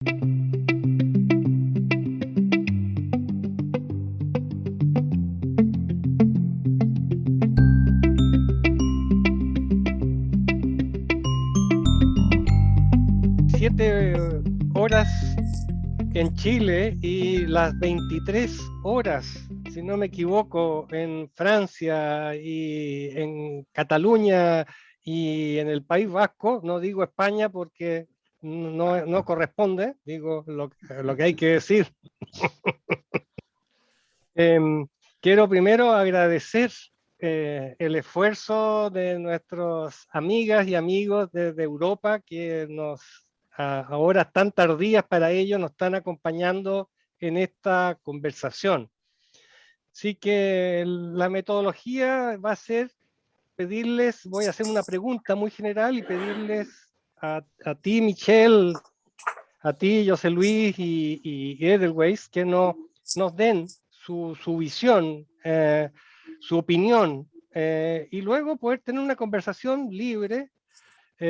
Horas en Chile y las 23 horas, si no me equivoco, en Francia y en Cataluña y en el País Vasco. No digo España porque no corresponde, digo lo que hay que decir. Quiero primero agradecer el esfuerzo de nuestras amigas y amigos desde Europa que a horas tan tardías para ellos nos están acompañando en esta conversación. Así que la metodología va a ser pedirles, voy a hacer una pregunta muy general y pedirles a ti, Michelle, a ti, José Luis y Edelweiss, que nos den su visión, su opinión, y luego poder tener una conversación libre y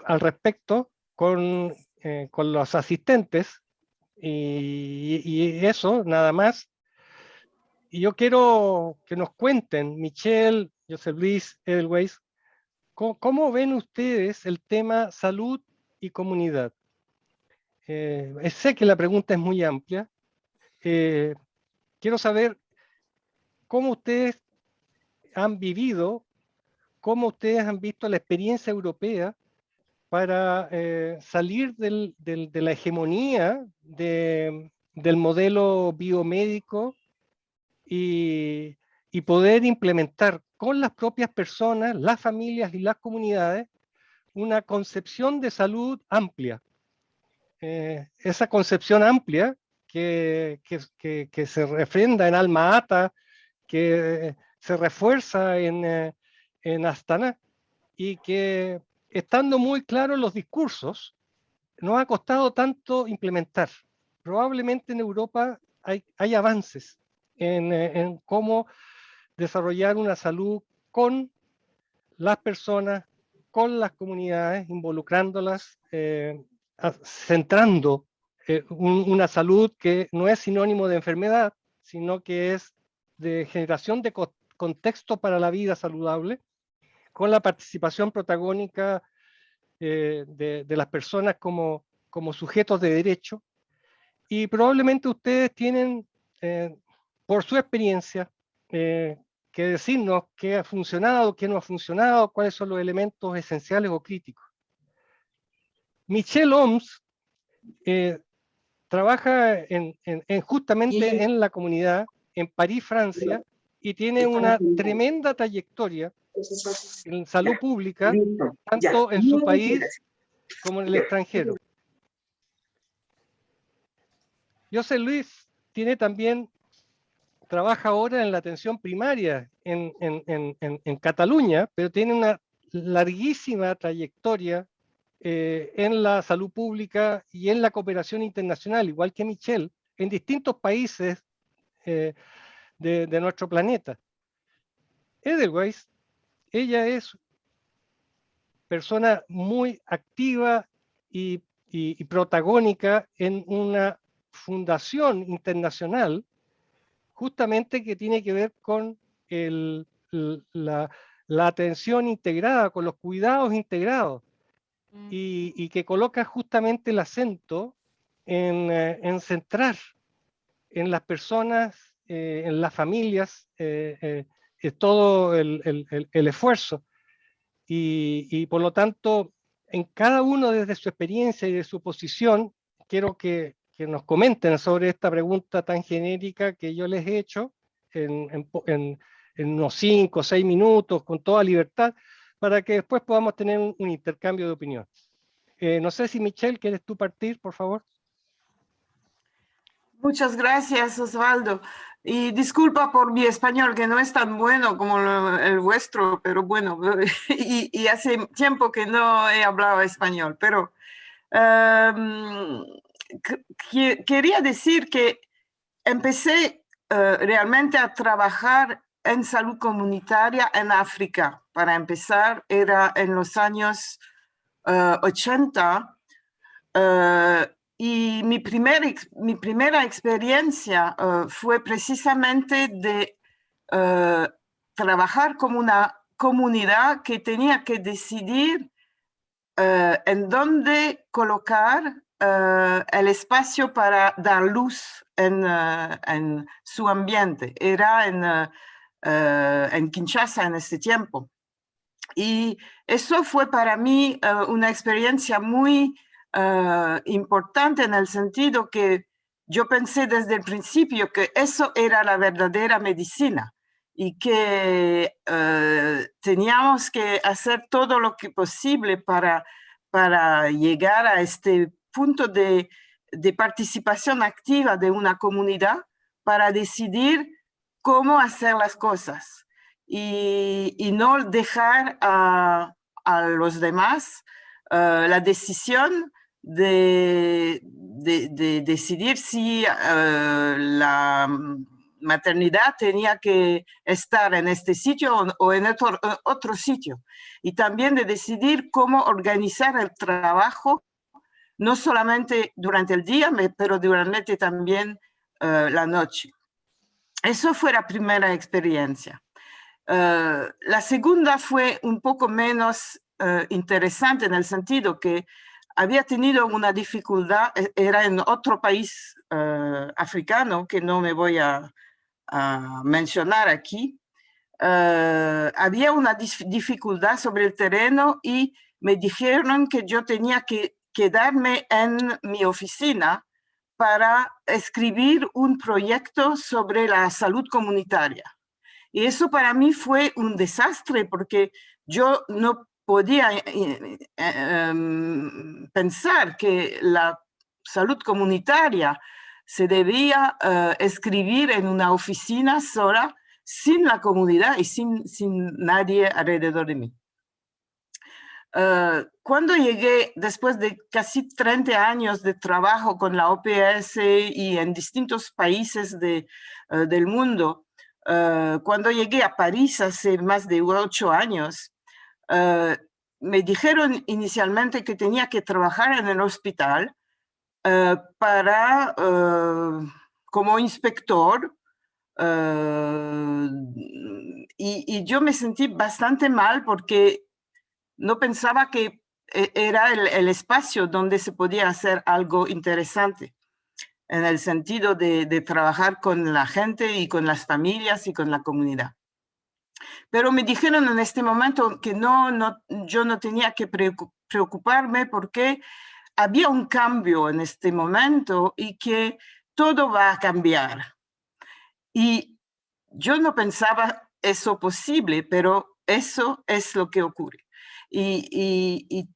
al respecto con los asistentes, y eso, nada más. Y yo quiero que nos cuenten, Michelle, José Luis, Edelweiss, ¿cómo ven ustedes el tema salud y comunidad? Sé que la pregunta es muy amplia. Quiero saber cómo ustedes han vivido, cómo ustedes han visto la experiencia europea para salir de la hegemonía del modelo biomédico y poder implementar con las propias personas, las familias y las comunidades una concepción de salud amplia. Esa concepción amplia que se refrenda en Alma Ata, que se refuerza en Astana, y que, estando muy claros los discursos, nos ha costado tanto implementar. Probablemente en Europa hay avances en cómo desarrollar una salud con las personas, con las comunidades, involucrándolas, centrando una salud que no es sinónimo de enfermedad, sino que es de generación de contexto para la vida saludable, con la participación protagónica de las personas como sujetos de derecho. Y probablemente ustedes tienen, por su experiencia, que decirnos qué ha funcionado, qué no ha funcionado, cuáles son los elementos esenciales o críticos. Michelle Oms trabaja justamente en la comunidad, en París, Francia, y tiene una tremenda trayectoria en salud pública, tanto en su país como en el extranjero. José Luis trabaja ahora en la atención primaria en Cataluña, pero tiene una larguísima trayectoria en la salud pública y en la cooperación internacional, igual que Michelle, en distintos países de nuestro planeta. Edelweiss, ella es persona muy activa y protagónica en una fundación internacional justamente que tiene que ver con la atención integrada, con los cuidados integrados, y que coloca justamente el acento en centrar en las personas, en las familias, todo el esfuerzo. Y por lo tanto, en cada uno desde su experiencia y de su posición, quiero que nos comenten sobre esta pregunta tan genérica que yo les he hecho en unos 5 o 6 minutos, con toda libertad, para que después podamos tener un intercambio de opinión. No sé si Michelle, ¿quieres tú partir, por favor? Muchas gracias, Osvaldo. Y disculpa por mi español, que no es tan bueno como el vuestro, pero bueno, y hace tiempo que no he hablado español, pero quería decir que empecé realmente a trabajar en salud comunitaria en África. Para empezar, era en los años 80, Y mi primera experiencia fue precisamente de trabajar como una comunidad que tenía que decidir en dónde colocar el espacio para dar luz en su ambiente. Era en Kinshasa en este tiempo. Y eso fue para mí una experiencia muy importante en el sentido que yo pensé desde el principio que eso era la verdadera medicina y que teníamos que hacer todo lo que posible para llegar a este punto de participación activa de una comunidad para decidir cómo hacer las cosas y no dejar a los demás la decisión de decidir si la maternidad tenía que estar en este sitio o en otro sitio. Y también de decidir cómo organizar el trabajo, no solamente durante el día, pero durante también la noche. Eso fue la primera experiencia. La segunda fue un poco menos interesante en el sentido que había tenido una dificultad, era en otro país africano que no me voy a mencionar aquí. Había una dificultad sobre el terreno y me dijeron que yo tenía que quedarme en mi oficina para escribir un proyecto sobre la salud comunitaria. Y eso para mí fue un desastre porque yo no podía pensar que la salud comunitaria se debía escribir en una oficina sola, sin la comunidad y sin nadie alrededor de mí. Cuando llegué, después de casi 30 años de trabajo con la OPS y en distintos países del mundo, cuando llegué a París hace más de 8 años, me dijeron inicialmente que tenía que trabajar en el hospital como inspector, y yo me sentí bastante mal porque no pensaba que era el espacio donde se podía hacer algo interesante, en el sentido de trabajar con la gente y con las familias y con la comunidad. Pero me dijeron en este momento que yo no tenía que preocuparme porque había un cambio en este momento y que todo va a cambiar. Y yo no pensaba eso posible, pero eso es lo que ocurre. Y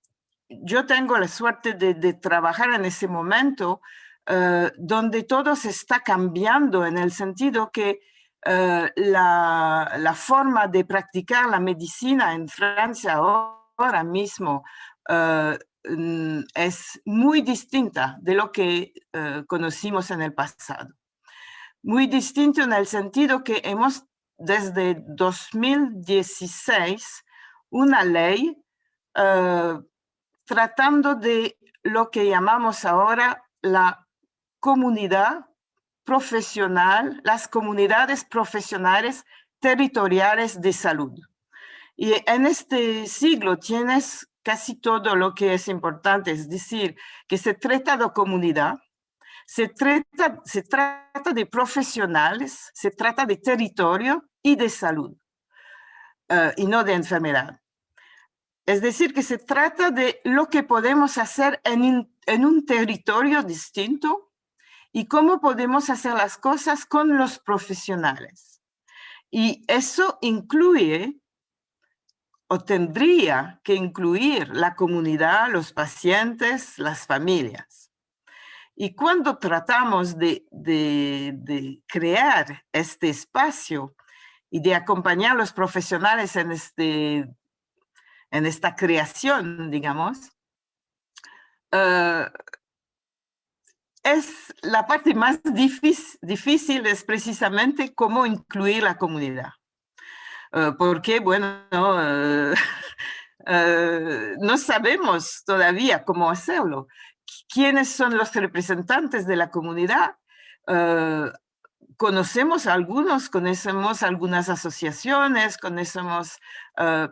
yo tengo la suerte de trabajar en ese momento donde todo se está cambiando en el sentido que la forma de practicar la medicina en Francia ahora mismo es muy distinta de lo que conocimos en el pasado. Muy distinto en el sentido que hemos desde 2016 una ley tratando de lo que llamamos ahora la comunidad profesional, las comunidades profesionales territoriales de salud. Y en este siglo tienes casi todo lo que es importante, es decir, que se trata de comunidad, se trata de profesionales, se trata de territorio y de salud, y no de enfermedad. Es decir, que se trata de lo que podemos hacer en un territorio distinto y cómo podemos hacer las cosas con los profesionales. Y eso incluye, o tendría que incluir, la comunidad, los pacientes, las familias. Y cuando tratamos de crear este espacio y de acompañar a los profesionales en esta creación, digamos, es la parte más difícil es precisamente cómo incluir la comunidad. Porque, bueno, no sabemos todavía cómo hacerlo. ¿Quiénes son los representantes de la comunidad? Conocemos algunas asociaciones, conocemos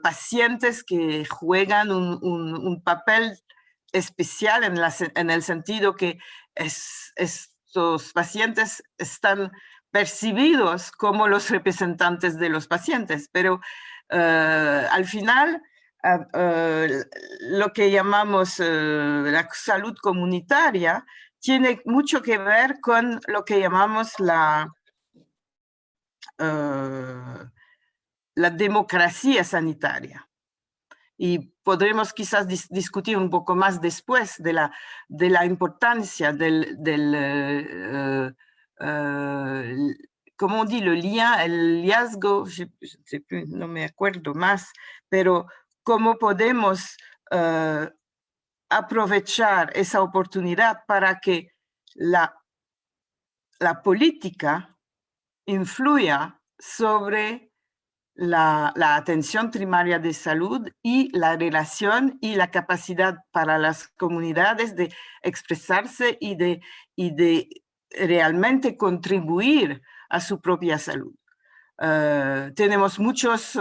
pacientes que juegan un papel especial en el sentido que estos pacientes están percibidos como los representantes de los pacientes, pero al final lo que llamamos la salud comunitaria tiene mucho que ver con lo que llamamos la democracia sanitaria. Y podremos quizás discutir un poco más después de la importancia ¿cómo on dit? El liazgo, no me acuerdo más, pero cómo podemos aprovechar esa oportunidad para que la política influya sobre la atención primaria de salud y la relación y la capacidad para las comunidades de expresarse y de realmente contribuir a su propia salud. Tenemos muchos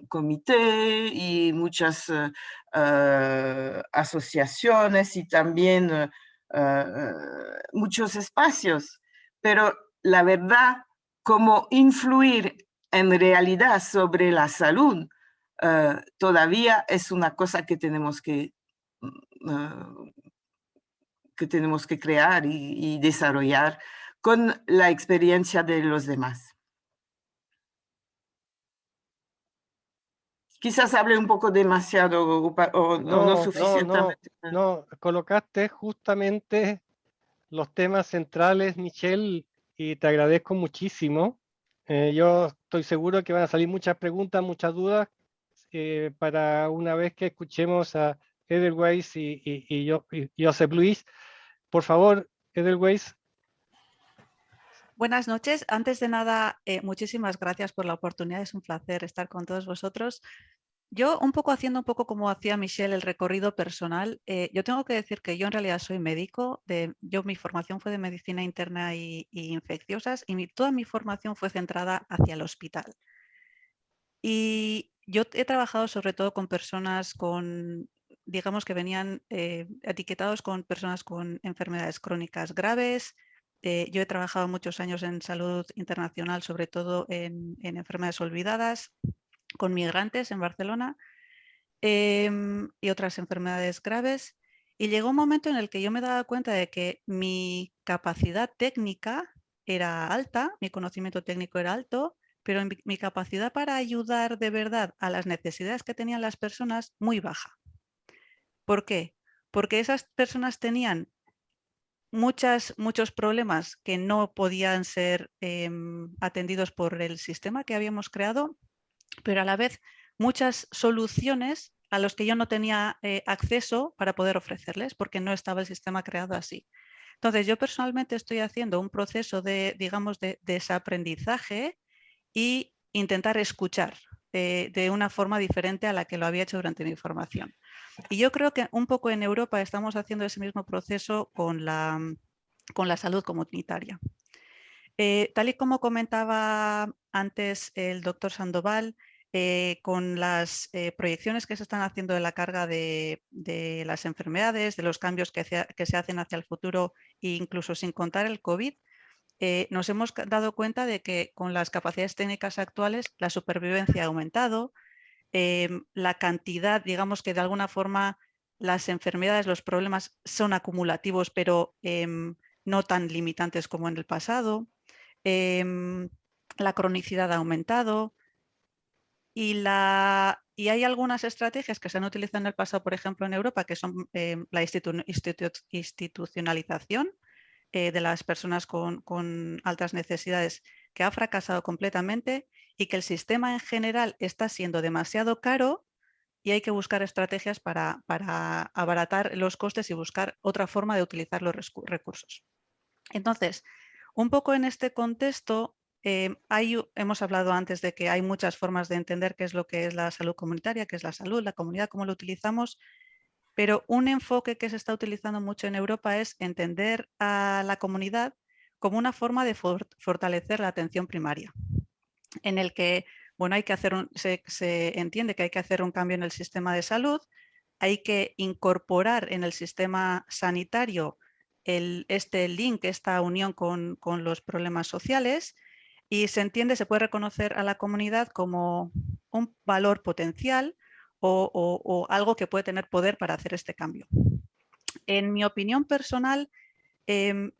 comités y muchas asociaciones y también muchos espacios, pero la verdad, cómo influir en realidad sobre la salud todavía es una cosa que tenemos que crear y desarrollar con la experiencia de los demás. Quizás hable un poco demasiado o no suficientemente. No, colocaste justamente los temas centrales, Michelle, y te agradezco muchísimo. Yo estoy seguro que van a salir muchas preguntas, muchas dudas, para una vez que escuchemos a Edelweiss y Josep Luis. Por favor, Edelweiss. Buenas noches. Antes de nada, muchísimas gracias por la oportunidad. Es un placer estar con todos vosotros. Yo haciendo un poco como hacía Michelle, el recorrido personal. Yo tengo que decir que yo en realidad soy médico. Mi formación fue de medicina interna y infecciosas y toda mi formación fue centrada hacia el hospital. Y yo he trabajado sobre todo con personas digamos que venían etiquetados con personas con enfermedades crónicas graves. Yo he trabajado muchos años en salud internacional, sobre todo en enfermedades olvidadas, con migrantes en Barcelona y otras enfermedades graves. Y llegó un momento en el que yo me daba cuenta de que mi capacidad técnica era alta, mi conocimiento técnico era alto, pero mi capacidad para ayudar de verdad a las necesidades que tenían las personas muy baja. ¿Por qué? Porque esas personas tenían muchos problemas que no podían ser atendidos por el sistema que habíamos creado, pero a la vez muchas soluciones a los que yo no tenía acceso para poder ofrecerles, porque no estaba el sistema creado así. Entonces, yo personalmente estoy haciendo un proceso de desaprendizaje y intentar escuchar de una forma diferente a la que lo había hecho durante mi formación. Y yo creo que un poco en Europa estamos haciendo ese mismo proceso con la salud comunitaria. Tal y como comentaba antes el doctor Sandoval, con las proyecciones que se están haciendo de la carga de las enfermedades, de los cambios que se hacen hacia el futuro e incluso sin contar el COVID, nos hemos dado cuenta de que con las capacidades técnicas actuales la supervivencia ha aumentado, la cantidad, digamos que de alguna forma las enfermedades, los problemas son acumulativos, pero no tan limitantes como en el pasado. La cronicidad ha aumentado y hay algunas estrategias que se han utilizado en el pasado, por ejemplo en Europa, que son la institucionalización de las personas con altas necesidades, que ha fracasado completamente y que el sistema en general está siendo demasiado caro y hay que buscar estrategias para abaratar los costes y buscar otra forma de utilizar los recursos. Entonces, un poco en este contexto, hemos hablado antes de que hay muchas formas de entender qué es lo que es la salud comunitaria, qué es la salud, la comunidad, cómo lo utilizamos, pero un enfoque que se está utilizando mucho en Europa es entender a la comunidad como una forma de fortalecer la atención primaria, en el que bueno, hay que hacer se entiende que hay que hacer un cambio en el sistema de salud, hay que incorporar en el sistema sanitario este link, esta unión con los problemas sociales, y se entiende, se puede reconocer a la comunidad como un valor potencial o algo que puede tener poder para hacer este cambio. En mi opinión personal,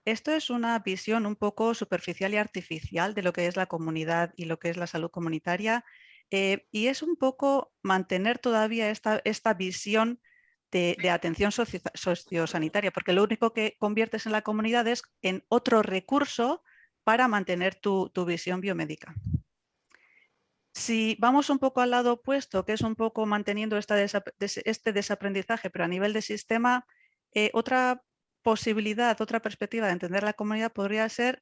esto es una visión un poco superficial y artificial de lo que es la comunidad y lo que es la salud comunitaria, y es un poco mantener todavía esta visión de atención sociosanitaria, porque lo único que conviertes en la comunidad es en otro recurso para mantener tu visión biomédica. Si vamos un poco al lado opuesto, que es un poco manteniendo este desaprendizaje, pero a nivel de sistema, otra posibilidad, otra perspectiva de entender la comunidad podría ser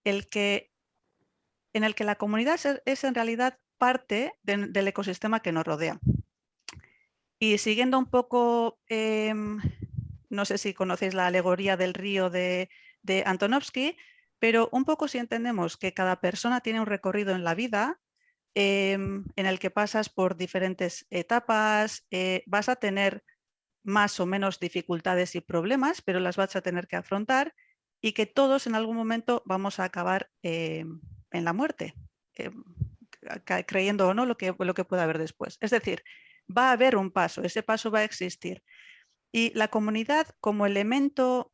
en el que la comunidad es en realidad parte del ecosistema que nos rodea. Y siguiendo un poco, no sé si conocéis la alegoría del río de Antonovsky, pero un poco si entendemos que cada persona tiene un recorrido en la vida, en el que pasas por diferentes etapas, vas a tener más o menos dificultades y problemas, pero las vas a tener que afrontar, y que todos en algún momento vamos a acabar en la muerte, creyendo o no lo que pueda haber después. Es decir, va a haber un paso, ese paso va a existir. Y la comunidad, como elementos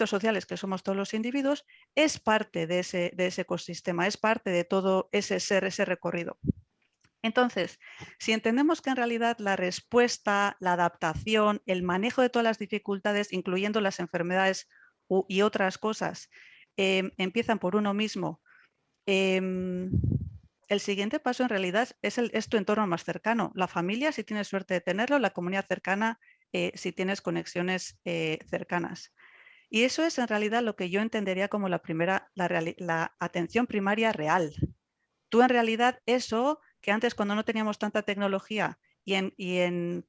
sociales que somos todos los individuos, es parte de ese ecosistema, es parte de todo ese ser, ese recorrido. Entonces, si entendemos que en realidad la respuesta, la adaptación, el manejo de todas las dificultades, incluyendo las enfermedades y otras cosas, empiezan por uno mismo, el siguiente paso en realidad es tu entorno más cercano. La familia, si tienes suerte de tenerlo, la comunidad cercana, si tienes conexiones cercanas. Y eso es en realidad lo que yo entendería como la atención primaria real. Tú en realidad eso que antes, cuando no teníamos tanta tecnología y en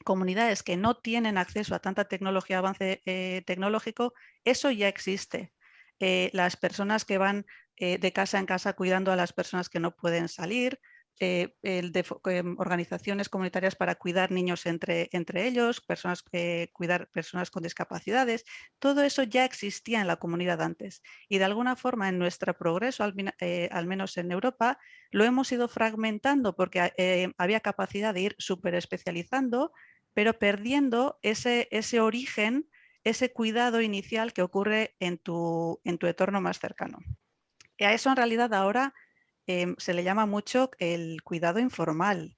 comunidades que no tienen acceso a tanta tecnología, avance tecnológico, eso ya existe. Las personas que van de casa en casa cuidando a las personas que no pueden salir, organizaciones comunitarias para cuidar niños entre ellos, cuidar personas con discapacidades, todo eso ya existía en la comunidad antes, y de alguna forma en nuestro progreso, al menos en Europa, lo hemos ido fragmentando porque había capacidad de ir súper especializando, pero perdiendo ese origen, ese cuidado inicial que ocurre en tu entorno más cercano. Y a eso en realidad ahora se le llama mucho el cuidado informal,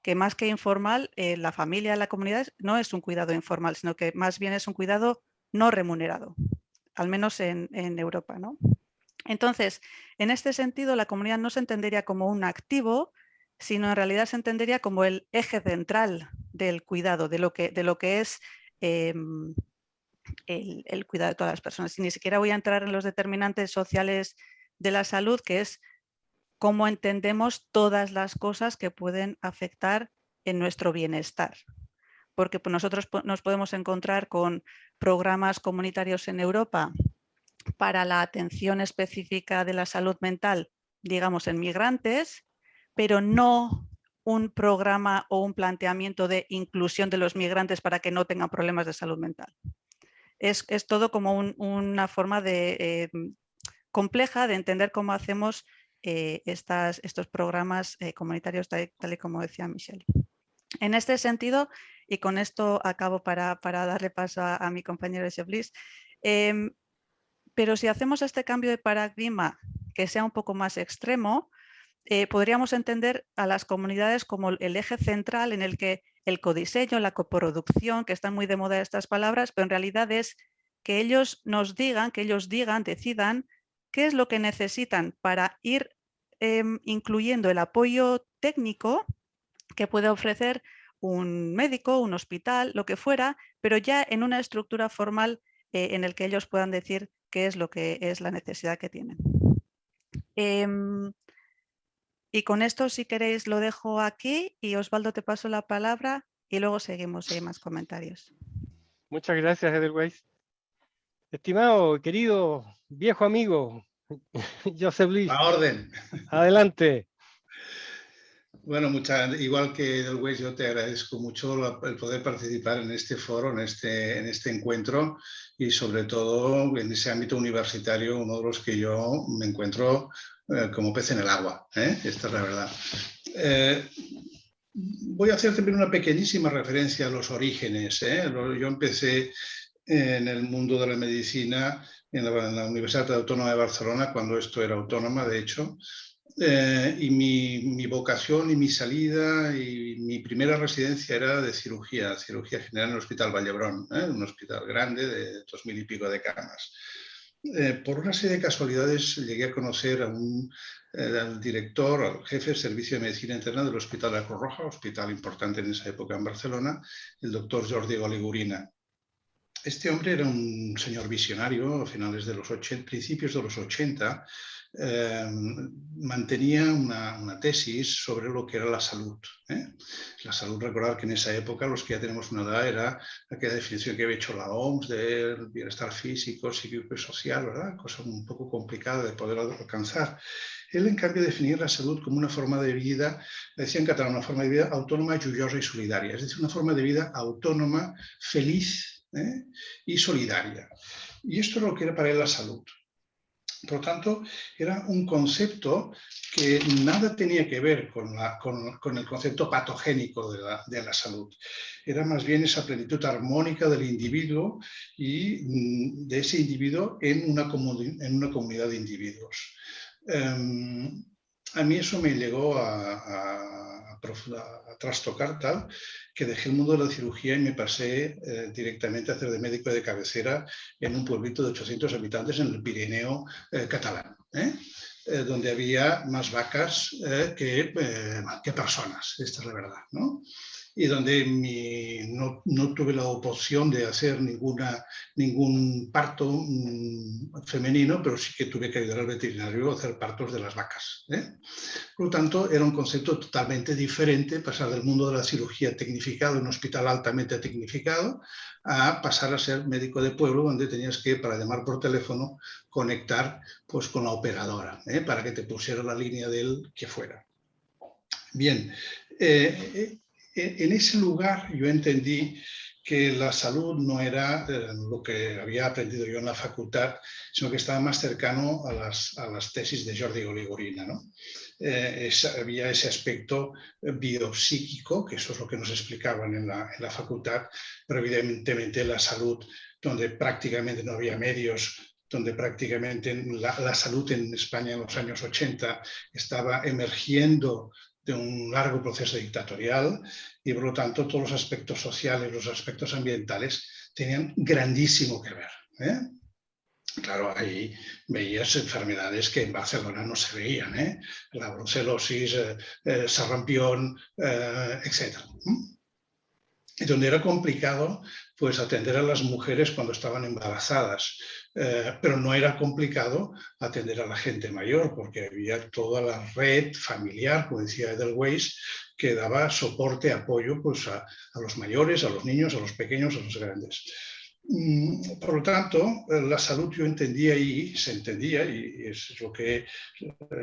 que más que informal, la familia, la comunidad no es un cuidado informal, sino que más bien es un cuidado no remunerado, al menos en Europa, ¿no? Entonces, en este sentido, la comunidad no se entendería como un activo, sino en realidad se entendería como el eje central del cuidado, de lo que es el cuidado de todas las personas. Y ni siquiera voy a entrar en los determinantes sociales de la salud, que es cómo entendemos todas las cosas que pueden afectar en nuestro bienestar. Porque pues, nosotros nos podemos encontrar con programas comunitarios en Europa para la atención específica de la salud mental, digamos, en migrantes, pero no un programa o un planteamiento de inclusión de los migrantes para que no tengan problemas de salud mental. Es todo como una forma compleja de entender cómo hacemos estos programas comunitarios, tal y como decía Michelle. En este sentido, y con esto acabo para darle paso a mi compañero Cheblis, pero si hacemos este cambio de paradigma que sea un poco más extremo, podríamos entender a las comunidades como el eje central en el que el codiseño, la coproducción, que están muy de moda estas palabras, pero en realidad es que ellos nos digan, decidan qué es lo que necesitan para ir incluyendo el apoyo técnico que puede ofrecer un médico, un hospital, lo que fuera, pero ya en una estructura formal en el que ellos puedan decir qué es lo que es la necesidad que tienen. Y con esto, si queréis, lo dejo aquí y Osvaldo, te paso la palabra y luego seguimos si hay más comentarios. Muchas gracias, Edelweiss. Estimado, querido, viejo amigo, Joseph Lee, A orden. adelante. Bueno, igual que Edelweiss, yo te agradezco mucho el poder participar en este foro, en este encuentro y sobre todo en ese ámbito universitario, uno de los que yo me encuentro como pez en el agua, esta es la verdad. Voy a hacer también una pequeñísima referencia a los orígenes. Yo empecé en el mundo de la medicina en la Universidad Autónoma de Barcelona, cuando esto era autónoma, de hecho. Y mi vocación y mi salida y mi primera residencia era de cirugía general en el Hospital Vall-d'Hebron, un hospital grande de 2000 y pico de camas. Por una serie de casualidades llegué a conocer al director, al jefe del Servicio de Medicina Interna del Hospital de la Cruz Roja, hospital importante en esa época en Barcelona, el doctor Jordi Oligurina. Este hombre era un señor visionario a finales de los 80, principios de los 80, mantenía una tesis sobre lo que era la salud. La salud, recordar que en esa época, los que ya tenemos una edad, era aquella definición que había hecho la OMS del bienestar físico, psíquico y social, ¿verdad? Cosa un poco complicada de poder alcanzar. Él, en cambio, definía la salud como una forma de vida, decía en catalán, una forma de vida autónoma, joiosa y solidaria, es decir, una forma de vida autónoma, feliz y solidaria. Y esto es lo que era para él la salud. Por lo tanto, era un concepto que nada tenía que ver con el concepto patogénico de la salud. Era más bien esa plenitud armónica del individuo y de ese individuo en una comunidad de individuos. A mí eso me llegó a trastocar tal que dejé el mundo de la cirugía y me pasé directamente a hacer de médico de cabecera en un pueblito de 800 habitantes en el Pirineo catalán, donde había más vacas que personas, esta es la verdad, ¿no? Y donde no tuve la opción de hacer ningún parto femenino, pero sí que tuve que ayudar al veterinario a hacer partos de las vacas. Por lo tanto, era un concepto totalmente diferente, pasar del mundo de la cirugía tecnificado, en un hospital altamente tecnificado, a pasar a ser médico de pueblo, donde tenías que, para llamar por teléfono, conectar pues, con la operadora, para que te pusiera la línea del que fuera. Bien, en ese lugar yo entendí que la salud no era lo que había aprendido yo en la facultad, sino que estaba más cercano a las tesis de Jordi Oligurina, ¿no? Había ese aspecto biopsíquico, que eso es lo que nos explicaban en la facultad, pero evidentemente la salud, donde prácticamente no había medios, donde prácticamente la salud en España en los años 80 estaba emergiendo de un largo proceso dictatorial y, por lo tanto, todos los aspectos sociales, los aspectos ambientales tenían grandísimo que ver. Claro, ahí veías enfermedades que en Barcelona no se veían, la brucelosis, sarampión, etc. Y donde era complicado pues, atender a las mujeres cuando estaban embarazadas, pero no era complicado atender a la gente mayor, porque había toda la red familiar, como decía Edelweiss, que daba soporte, apoyo pues, a los mayores, a los niños, a los pequeños, a los grandes. Por lo tanto, la salud yo entendía y se entendía, y es lo que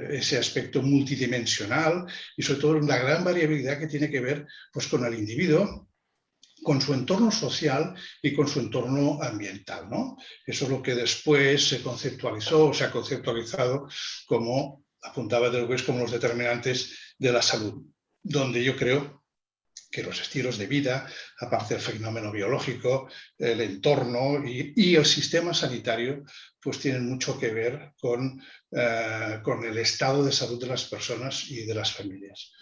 ese aspecto multidimensional y sobre todo la gran variabilidad que tiene que ver pues, con el individuo, con su entorno social y con su entorno ambiental, ¿no? Eso es lo que después se conceptualizó o se ha conceptualizado como, apuntaba Edelweiss, como los determinantes de la salud, donde yo creo que los estilos de vida, aparte del fenómeno biológico, el entorno y el sistema sanitario, pues tienen mucho que ver con el estado de salud de las personas y de las familias.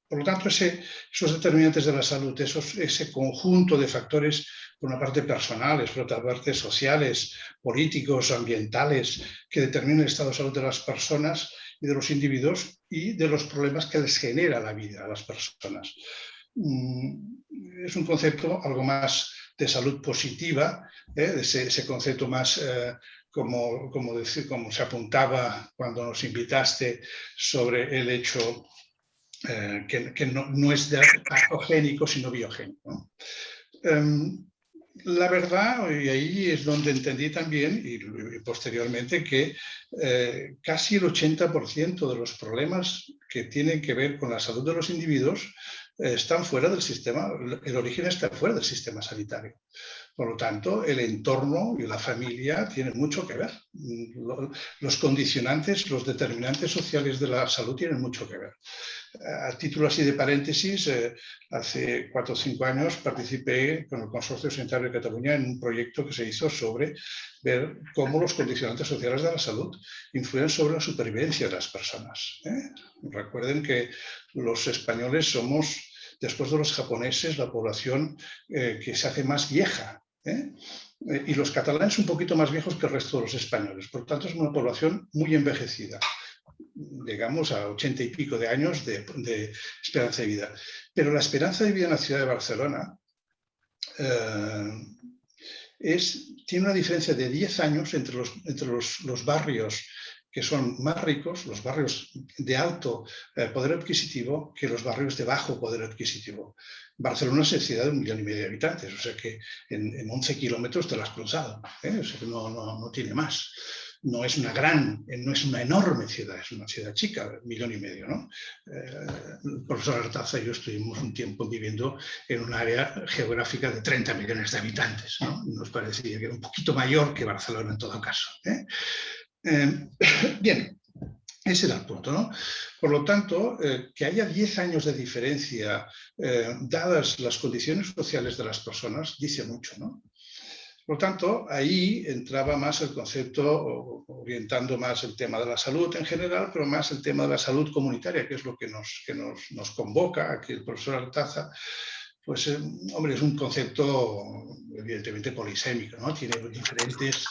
Por lo tanto, esos determinantes de la salud, ese conjunto de factores, por una parte personales, por otra parte sociales, políticos, ambientales, que determinan el estado de salud de las personas y de los individuos y de los problemas que les genera la vida a las personas. Es un concepto algo más de salud positiva, ese concepto más como se apuntaba cuando nos invitaste sobre el hecho que no es patogénico, sino biogénico, ¿no? La verdad, y ahí es donde entendí también, y posteriormente, que casi el 80% de los problemas que tienen que ver con la salud de los individuos están fuera del sistema, el origen está fuera del sistema sanitario. Por lo tanto, el entorno y la familia tienen mucho que ver. Los condicionantes, los determinantes sociales de la salud tienen mucho que ver. A título así de paréntesis, hace 4 o 5 años participé con el Consorcio Sanitario de Cataluña en un proyecto que se hizo sobre ver cómo los condicionantes sociales de la salud influyen sobre la supervivencia de las personas. Recuerden que los españoles somos, después de los japoneses, la población que se hace más vieja. Y los catalanes un poquito más viejos que el resto de los españoles. Por tanto, es una población muy envejecida. Llegamos a 80 y pico de años de esperanza de vida. Pero la esperanza de vida en la ciudad de Barcelona tiene una diferencia de 10 años entre los barrios que son más ricos, los barrios de alto poder adquisitivo, que los barrios de bajo poder adquisitivo. Barcelona es una ciudad de 1,5 millones de habitantes, o sea que en 11 kilómetros te lo has cruzado, o sea que no tiene más. No es una enorme ciudad, es una ciudad chica, 1,5 millones, ¿no? El profesor Artaza y yo estuvimos un tiempo viviendo en un área geográfica de 30 millones de habitantes, ¿no? Nos parecía que era un poquito mayor que Barcelona en todo caso. Bien, ese era el punto, ¿no? Por lo tanto, que haya 10 años de diferencia, dadas las condiciones sociales de las personas, dice mucho, ¿no? Por lo tanto, ahí entraba más el concepto, orientando más el tema de la salud en general, pero más el tema de la salud comunitaria, que es lo que nos convoca aquí el profesor Artaza. Pues, hombre, es un concepto evidentemente polisémico, ¿no? Tiene diferentes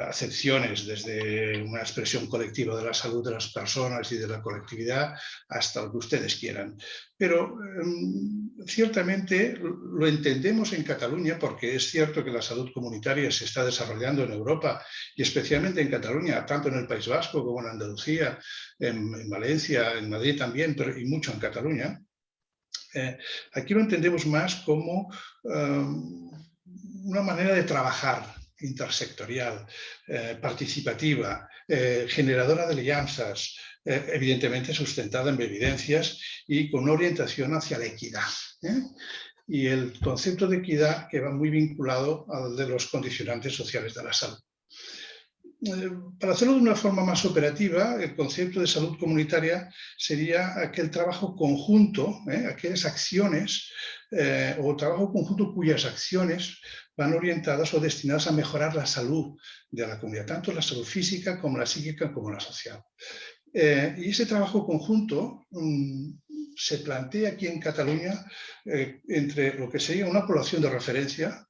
acepciones, desde una expresión colectiva de la salud de las personas y de la colectividad hasta lo que ustedes quieran. Pero ciertamente lo entendemos en Cataluña, porque es cierto que la salud comunitaria se está desarrollando en Europa y especialmente en Cataluña, tanto en el País Vasco como en Andalucía, en Valencia, en Madrid también, y mucho en Cataluña. Aquí lo entendemos más como una manera de trabajar intersectorial, participativa, generadora de alianzas, evidentemente sustentada en evidencias y con una orientación hacia la equidad. Y el concepto de equidad que va muy vinculado al de los condicionantes sociales de la salud. Para hacerlo de una forma más operativa, el concepto de salud comunitaria sería aquel trabajo conjunto, aquellas acciones o trabajo conjunto cuyas acciones van orientadas o destinadas a mejorar la salud de la comunidad, tanto la salud física como la psíquica como la social. Y ese trabajo conjunto se plantea aquí en Cataluña entre lo que sería una población de referencia.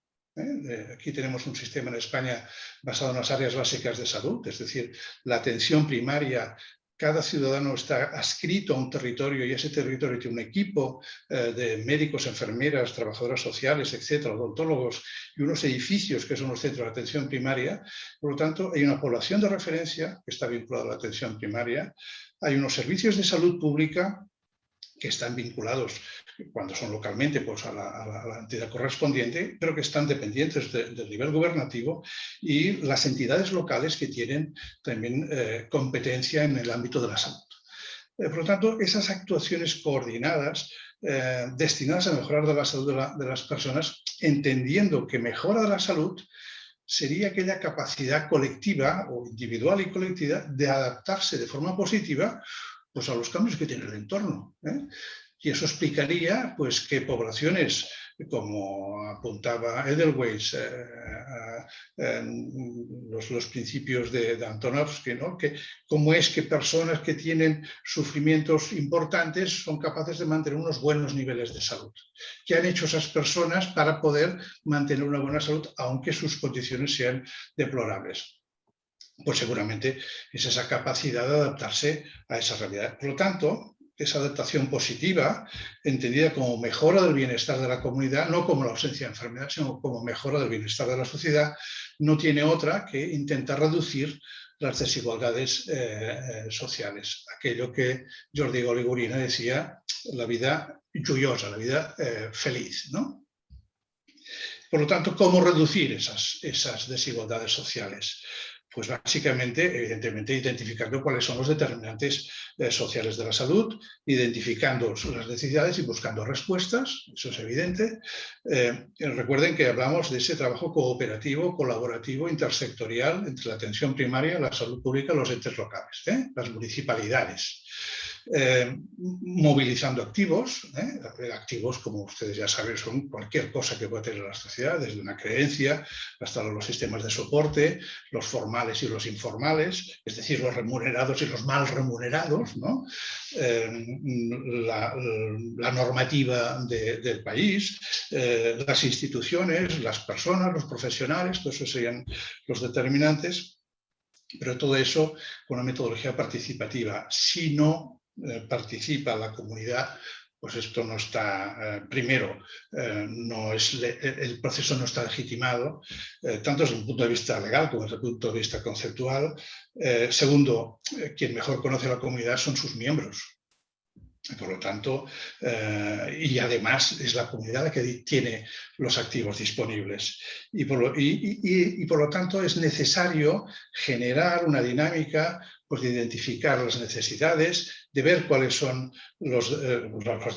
Aquí tenemos un sistema en España basado en las áreas básicas de salud, es decir, la atención primaria. Cada ciudadano está adscrito a un territorio y ese territorio tiene un equipo de médicos, enfermeras, trabajadoras sociales, etcétera, odontólogos y unos edificios que son los centros de atención primaria. Por lo tanto, hay una población de referencia que está vinculada a la atención primaria. Hay unos servicios de salud pública que están vinculados, cuando son localmente, pues a la entidad correspondiente, pero que están dependientes del nivel gubernativo, y las entidades locales que tienen también competencia en el ámbito de la salud. Por lo tanto, esas actuaciones coordinadas destinadas a mejorar la salud de las personas, entendiendo que mejora de la salud sería aquella capacidad colectiva o individual y colectiva de adaptarse de forma positiva pues a los cambios que tiene el entorno. Y eso explicaría pues, que poblaciones, como apuntaba Edelweiss, los principios de Antonovsky, ¿no? Que cómo es que personas que tienen sufrimientos importantes son capaces de mantener unos buenos niveles de salud. ¿Qué han hecho esas personas para poder mantener una buena salud, aunque sus condiciones sean deplorables? Pues seguramente es esa capacidad de adaptarse a esa realidad. Por lo tanto, esa adaptación positiva, entendida como mejora del bienestar de la comunidad, no como la ausencia de enfermedad, sino como mejora del bienestar de la sociedad, no tiene otra que intentar reducir las desigualdades sociales. Aquello que Jordi Goligurina decía, la vida joyosa, la vida feliz, ¿no? Por lo tanto, ¿cómo reducir esas desigualdades sociales? Pues básicamente, evidentemente, identificando cuáles son los determinantes sociales de la salud, identificando las necesidades y buscando respuestas, eso es evidente. Recuerden que hablamos de ese trabajo cooperativo, colaborativo, intersectorial entre la atención primaria, la salud pública y los entes locales, las municipalidades. Movilizando activos, activos, como ustedes ya saben, son cualquier cosa que pueda tener la sociedad, desde una creencia hasta los sistemas de soporte, los formales y los informales, es decir, los remunerados y los mal remunerados, ¿no? La normativa del país, las instituciones, las personas, los profesionales, todos esos serían los determinantes, pero todo eso con una metodología participativa. Si no participa la comunidad, pues esto no está, primero, el proceso no está legitimado, tanto desde un punto de vista legal como desde el punto de vista conceptual. Segundo, quien mejor conoce a la comunidad son sus miembros. Por lo tanto, y además es la comunidad la que tiene los activos disponibles. Y por lo tanto es necesario generar una dinámica pues, de identificar las necesidades, de ver cuáles son los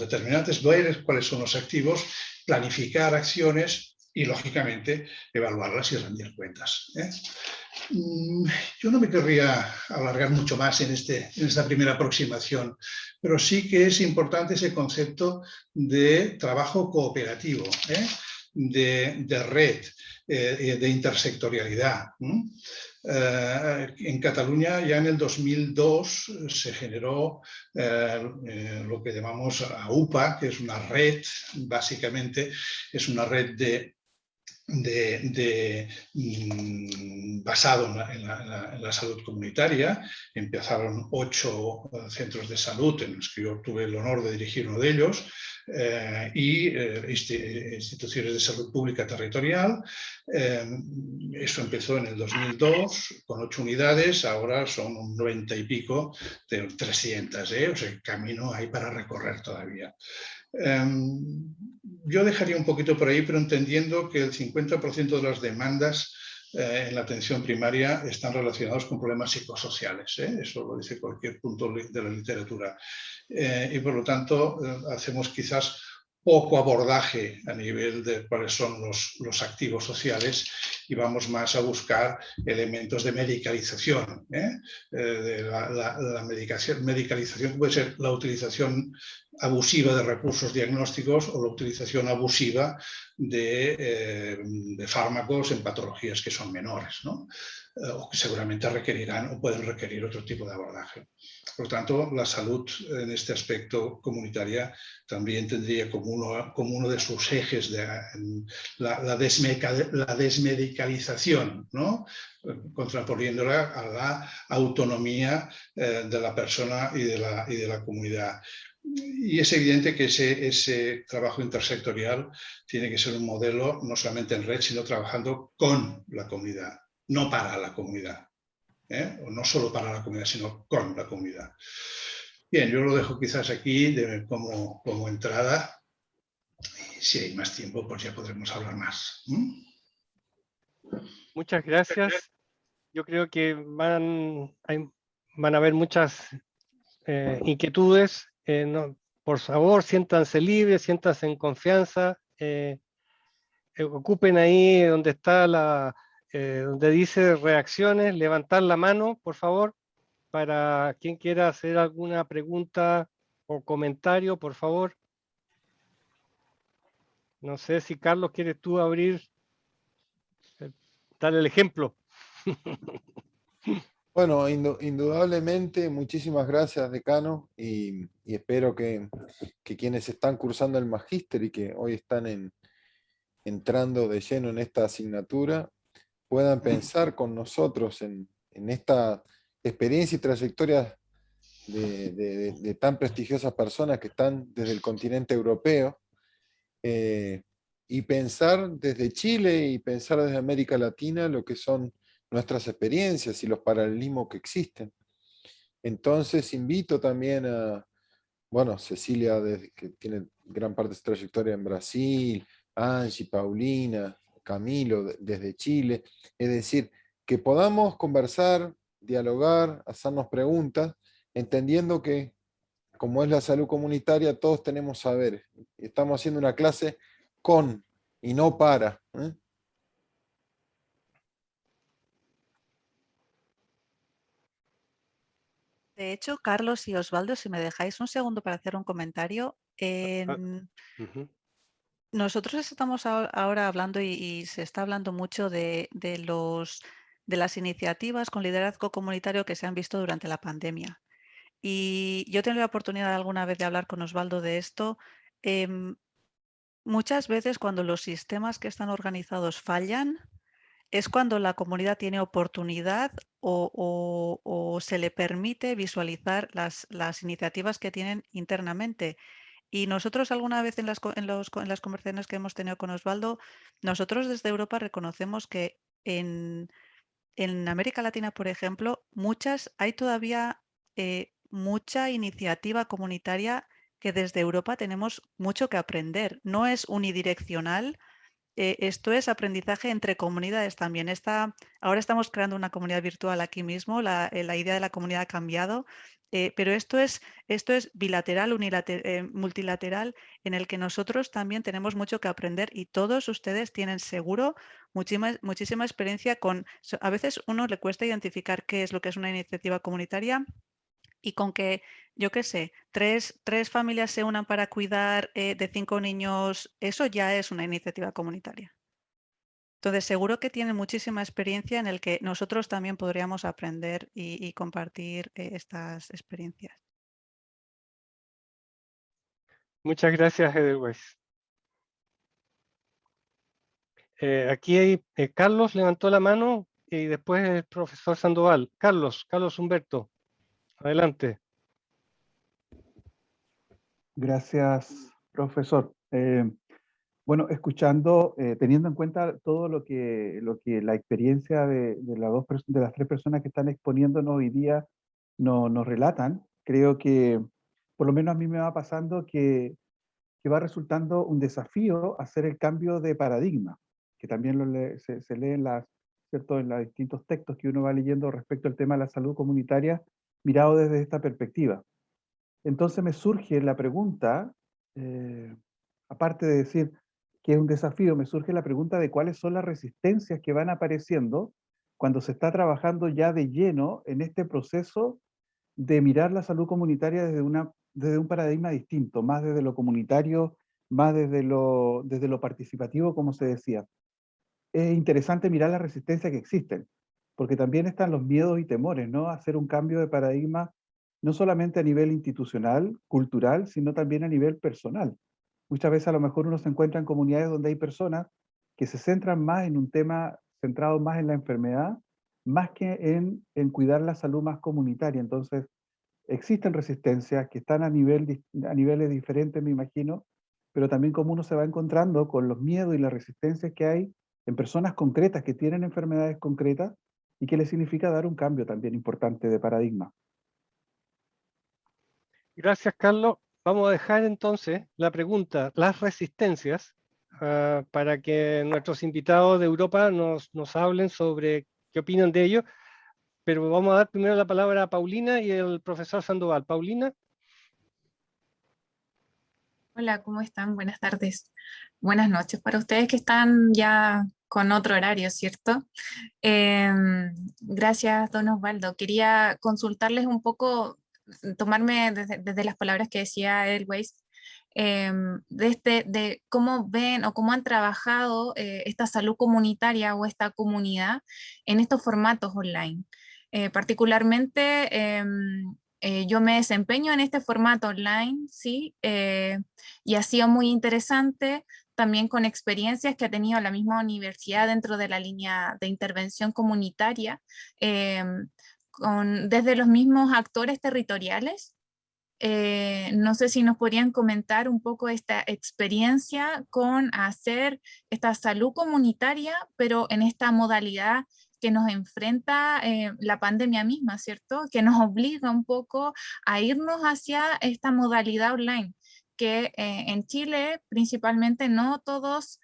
determinantes, ver cuáles son los activos, planificar acciones y, lógicamente, evaluarlas y rendir cuentas. Yo no me querría alargar mucho más en esta primera aproximación, pero sí que es importante ese concepto de trabajo cooperativo, de red, de intersectorialidad. En Cataluña ya en el 2002 se generó lo que llamamos AUPA, que es una red, básicamente es una red basado en la salud comunitaria. Empezaron 8 centros de salud en los que yo tuve el honor de dirigir uno de ellos y instituciones de salud pública territorial. Eso empezó en el 2002 con 8 unidades, ahora son un 90 y pico de 300, o sea, camino hay para recorrer todavía. Yo dejaría un poquito por ahí, pero entendiendo que el 50% de las demandas en la atención primaria están relacionados con problemas psicosociales. Eso lo dice cualquier punto de la literatura. Y por lo tanto, hacemos quizás poco abordaje a nivel de cuáles son los activos sociales y vamos más a buscar elementos de medicalización. De la medicalización puede ser la utilización abusiva de recursos diagnósticos o la utilización abusiva de fármacos en patologías que son menores, ¿no? O que seguramente requerirán o pueden requerir otro tipo de abordaje. Por lo tanto, la salud en este aspecto comunitaria también tendría como uno de sus ejes la desmedicalización, ¿no? Contraponiéndola a la autonomía de la persona y de la comunidad. Y es evidente que ese trabajo intersectorial tiene que ser un modelo no solamente en red, sino trabajando con la comunidad, no para la comunidad. O no solo para la comunidad, sino con la comunidad. Bien, yo lo dejo quizás aquí como entrada. Y si hay más tiempo, pues ya podremos hablar más. Muchas gracias. Yo creo que van a haber muchas inquietudes. Por favor, siéntanse libres, siéntanse en confianza. Ocupen ahí donde está donde dice reacciones, levantar la mano, por favor, para quien quiera hacer alguna pregunta o comentario, por favor. No sé si Carlos quieres tú abrir, dar el ejemplo. Bueno, indudablemente, muchísimas gracias, decano, y espero que quienes están cursando el magíster y que hoy están entrando de lleno en esta asignatura, puedan pensar con nosotros en esta experiencia y trayectoria de tan prestigiosas personas que están desde el continente europeo, y pensar desde Chile y pensar desde América Latina lo que son nuestras experiencias y los paralelismos que existen. Entonces invito también a, bueno, Cecilia, que tiene gran parte de su trayectoria en Brasil, Angie, Paulina, Camilo, desde Chile, es decir, que podamos conversar, dialogar, hacernos preguntas, entendiendo que, como es la salud comunitaria, todos tenemos saberes. Estamos haciendo una clase con y no para. De hecho, Carlos y Osvaldo, si me dejáis un segundo para hacer un comentario. Nosotros estamos ahora hablando y se está hablando mucho de las iniciativas con liderazgo comunitario que se han visto durante la pandemia. Y yo he tenido la oportunidad alguna vez de hablar con Osvaldo de esto. Muchas veces cuando los sistemas que están organizados fallan, es cuando la comunidad tiene oportunidad o se le permite visualizar las iniciativas que tienen internamente. Y nosotros alguna vez en las conversaciones que hemos tenido con Osvaldo, nosotros desde Europa reconocemos que en América Latina, por ejemplo, hay todavía mucha iniciativa comunitaria que desde Europa tenemos mucho que aprender. No es unidireccional. Esto es aprendizaje entre comunidades también. Ahora estamos creando una comunidad virtual aquí mismo, la idea de la comunidad ha cambiado, pero esto es bilateral, multilateral, en el que nosotros también tenemos mucho que aprender y todos ustedes tienen seguro muchísima experiencia a veces uno le cuesta identificar qué es lo que es una iniciativa comunitaria. Y con que, yo qué sé, tres familias se unan para cuidar de 5 niños, eso ya es una iniciativa comunitaria. Entonces, seguro que tienen muchísima experiencia en el que nosotros también podríamos aprender y compartir estas experiencias. Muchas gracias, Edelweiss. Aquí hay, Carlos levantó la mano y después el profesor Sandoval. Carlos Humberto, adelante. Gracias, profesor. Bueno, escuchando, teniendo en cuenta todo lo que la experiencia de las tres personas que están exponiéndonos hoy día nos relatan, creo que por lo menos a mí me va pasando que va resultando un desafío hacer el cambio de paradigma, que también se lee ¿cierto? En los distintos textos que uno va leyendo respecto al tema de la salud comunitaria, mirado desde esta perspectiva. Entonces me surge la pregunta, aparte de decir que es un desafío, me surge la pregunta de cuáles son las resistencias que van apareciendo cuando se está trabajando ya de lleno en este proceso de mirar la salud comunitaria desde un paradigma distinto, más desde lo comunitario, más desde lo participativo, como se decía. Es interesante mirar las resistencias que existen, porque también están los miedos y temores, ¿no? Hacer un cambio de paradigma, no solamente a nivel institucional, cultural, sino también a nivel personal. Muchas veces a lo mejor uno se encuentra en comunidades donde hay personas que se centran más en un tema centrado más en la enfermedad, más que en cuidar la salud más comunitaria. Entonces, existen resistencias que están a niveles diferentes, me imagino, pero también como uno se va encontrando con los miedos y las resistencias que hay en personas concretas que tienen enfermedades concretas y que les significa dar un cambio también importante de paradigma. Gracias, Carlos. Vamos a dejar entonces la pregunta, las resistencias, para que nuestros invitados de Europa nos hablen sobre qué opinan de ello. Pero vamos a dar primero la palabra a Paulina y el profesor Sandoval. Paulina. Hola, ¿cómo están? Buenas tardes. Buenas noches para ustedes que están ya con otro horario, ¿cierto? Gracias, don Osvaldo. Quería consultarles un poco, tomarme desde las palabras que decía Edelweiss, de cómo ven o cómo han trabajado esta salud comunitaria o esta comunidad en estos formatos online. Particularmente, yo me desempeño en este formato online, ¿sí? Y ha sido muy interesante también con experiencias que ha tenido la misma universidad dentro de la línea de intervención comunitaria, desde los mismos actores territoriales. No sé si nos podrían comentar un poco esta experiencia con hacer esta salud comunitaria, pero en esta modalidad que nos enfrenta la pandemia misma, ¿cierto? Que nos obliga un poco a irnos hacia esta modalidad online, que en Chile principalmente no todos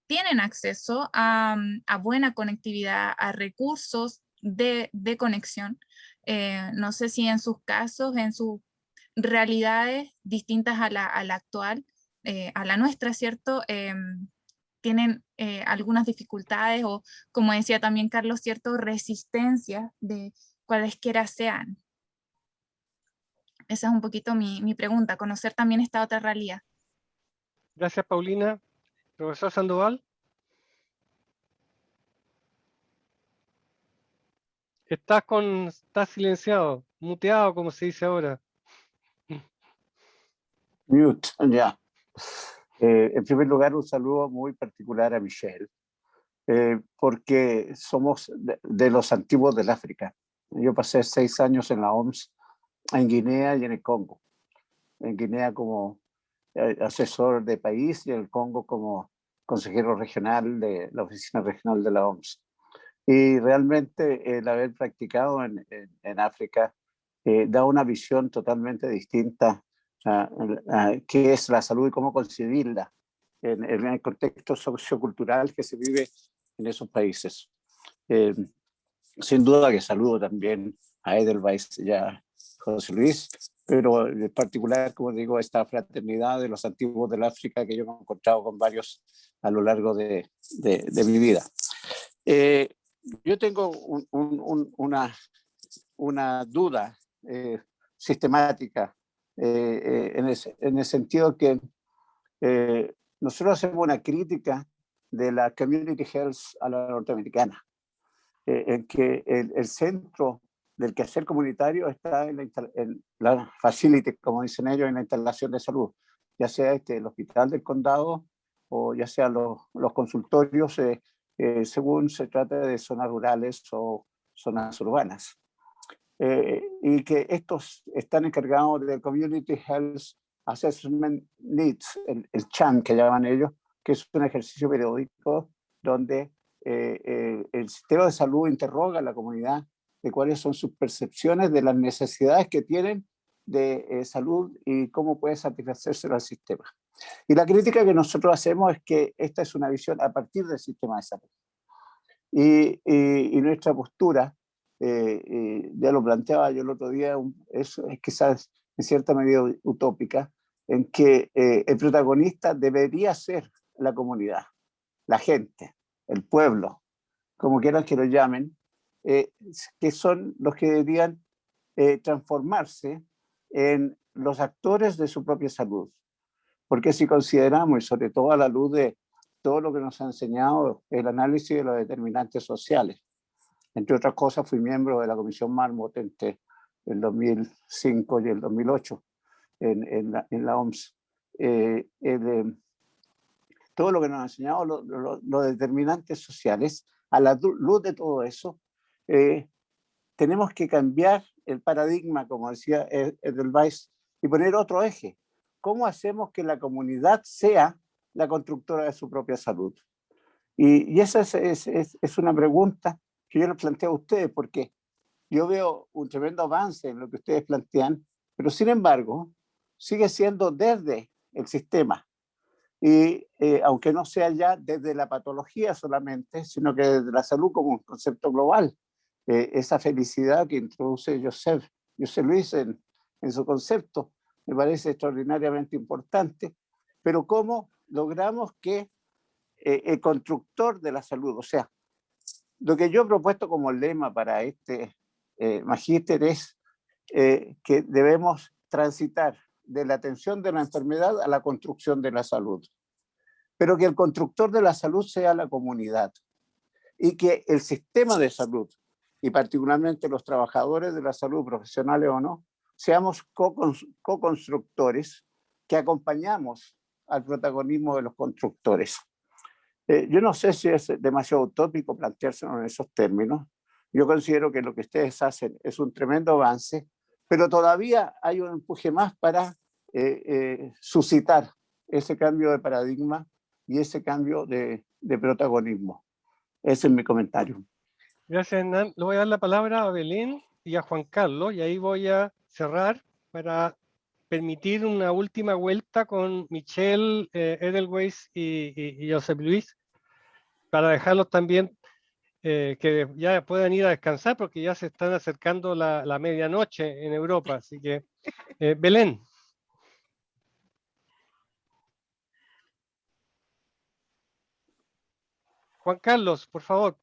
tienen acceso a buena conectividad, a recursos de conexión. No sé si en sus casos, en sus realidades distintas a la actual, a la nuestra, ¿cierto? Tienen algunas dificultades o, como decía también Carlos, cierto, resistencia de cualesquiera sean. Esa es un poquito mi pregunta, conocer también esta otra realidad. Gracias, Paulina. Profesor Sandoval. Estás silenciado, muteado, como se dice ahora. Mute, ya. En primer lugar, un saludo muy particular a Michelle, porque somos de los antiguos del África. Yo pasé 6 años en la OMS, en Guinea y en el Congo. En Guinea como asesor de país y en el Congo como consejero regional de la oficina regional de la OMS. Y realmente el haber practicado en África da una visión totalmente distinta a qué es la salud y cómo concebirla en el contexto sociocultural que se vive en esos países. Sin duda que saludo también a Edelweiss y a José Luis, pero en particular, como digo, esta fraternidad de los antiguos del África que yo me he encontrado con varios a lo largo de mi vida. Yo tengo una duda sistemática en el sentido que nosotros hacemos una crítica de la Community Health a la norteamericana, en que el centro del quehacer comunitario está en la facility, como dicen ellos, en la instalación de salud, ya sea el hospital del condado o ya sea los consultorios, según se trata de zonas rurales o zonas urbanas. Y que estos están encargados del Community Health Assessment Needs, el CHAN que llaman ellos, que es un ejercicio periódico donde el sistema de salud interroga a la comunidad de cuáles son sus percepciones de las necesidades que tienen de salud y cómo puede satisfacerse el sistema. Y la crítica que nosotros hacemos es que esta es una visión a partir del sistema de salud. Y nuestra postura, ya lo planteaba yo el otro día, es quizás en cierta medida utópica, en que el protagonista debería ser la comunidad, la gente, el pueblo, como quieran que lo llamen, que son los que deberían transformarse en los actores de su propia salud. Porque si consideramos, y sobre todo a la luz de todo lo que nos ha enseñado el análisis de los determinantes sociales, entre otras cosas fui miembro de la Comisión Marmot entre el 2005 y el 2008 en la OMS. Todo lo que nos ha enseñado los determinantes sociales, a la luz de todo eso, tenemos que cambiar el paradigma, como decía Edelweiss, y poner otro eje. ¿Cómo hacemos que la comunidad sea la constructora de su propia salud? Y esa es una pregunta que yo les planteo a ustedes, porque yo veo un tremendo avance en lo que ustedes plantean, pero sin embargo, sigue siendo desde el sistema. Y aunque no sea ya desde la patología solamente, sino que desde la salud como un concepto global. Esa felicidad que introduce José Luis en su concepto me parece extraordinariamente importante, pero ¿cómo logramos que el constructor de la salud, o sea, lo que yo he propuesto como lema para este magíster es que debemos transitar de la atención de la enfermedad a la construcción de la salud, pero que el constructor de la salud sea la comunidad y que el sistema de salud, y particularmente los trabajadores de la salud, profesionales o no, seamos co-constructores que acompañamos al protagonismo de los constructores. Yo no sé si es demasiado utópico planteárselo en esos términos, Yo considero que lo que ustedes hacen es un tremendo avance, pero todavía hay un empuje más para suscitar ese cambio de paradigma y ese cambio de protagonismo. Ese es mi comentario. Gracias, Hernán. Le voy a dar la palabra a Belén y a Juan Carlos, y ahí voy a cerrar para permitir una última vuelta con Michelle, Edelweiss y Josep Luis, para dejarlos también que ya puedan ir a descansar, porque ya se están acercando la medianoche en Europa. Así que, Belén. Juan Carlos, por favor,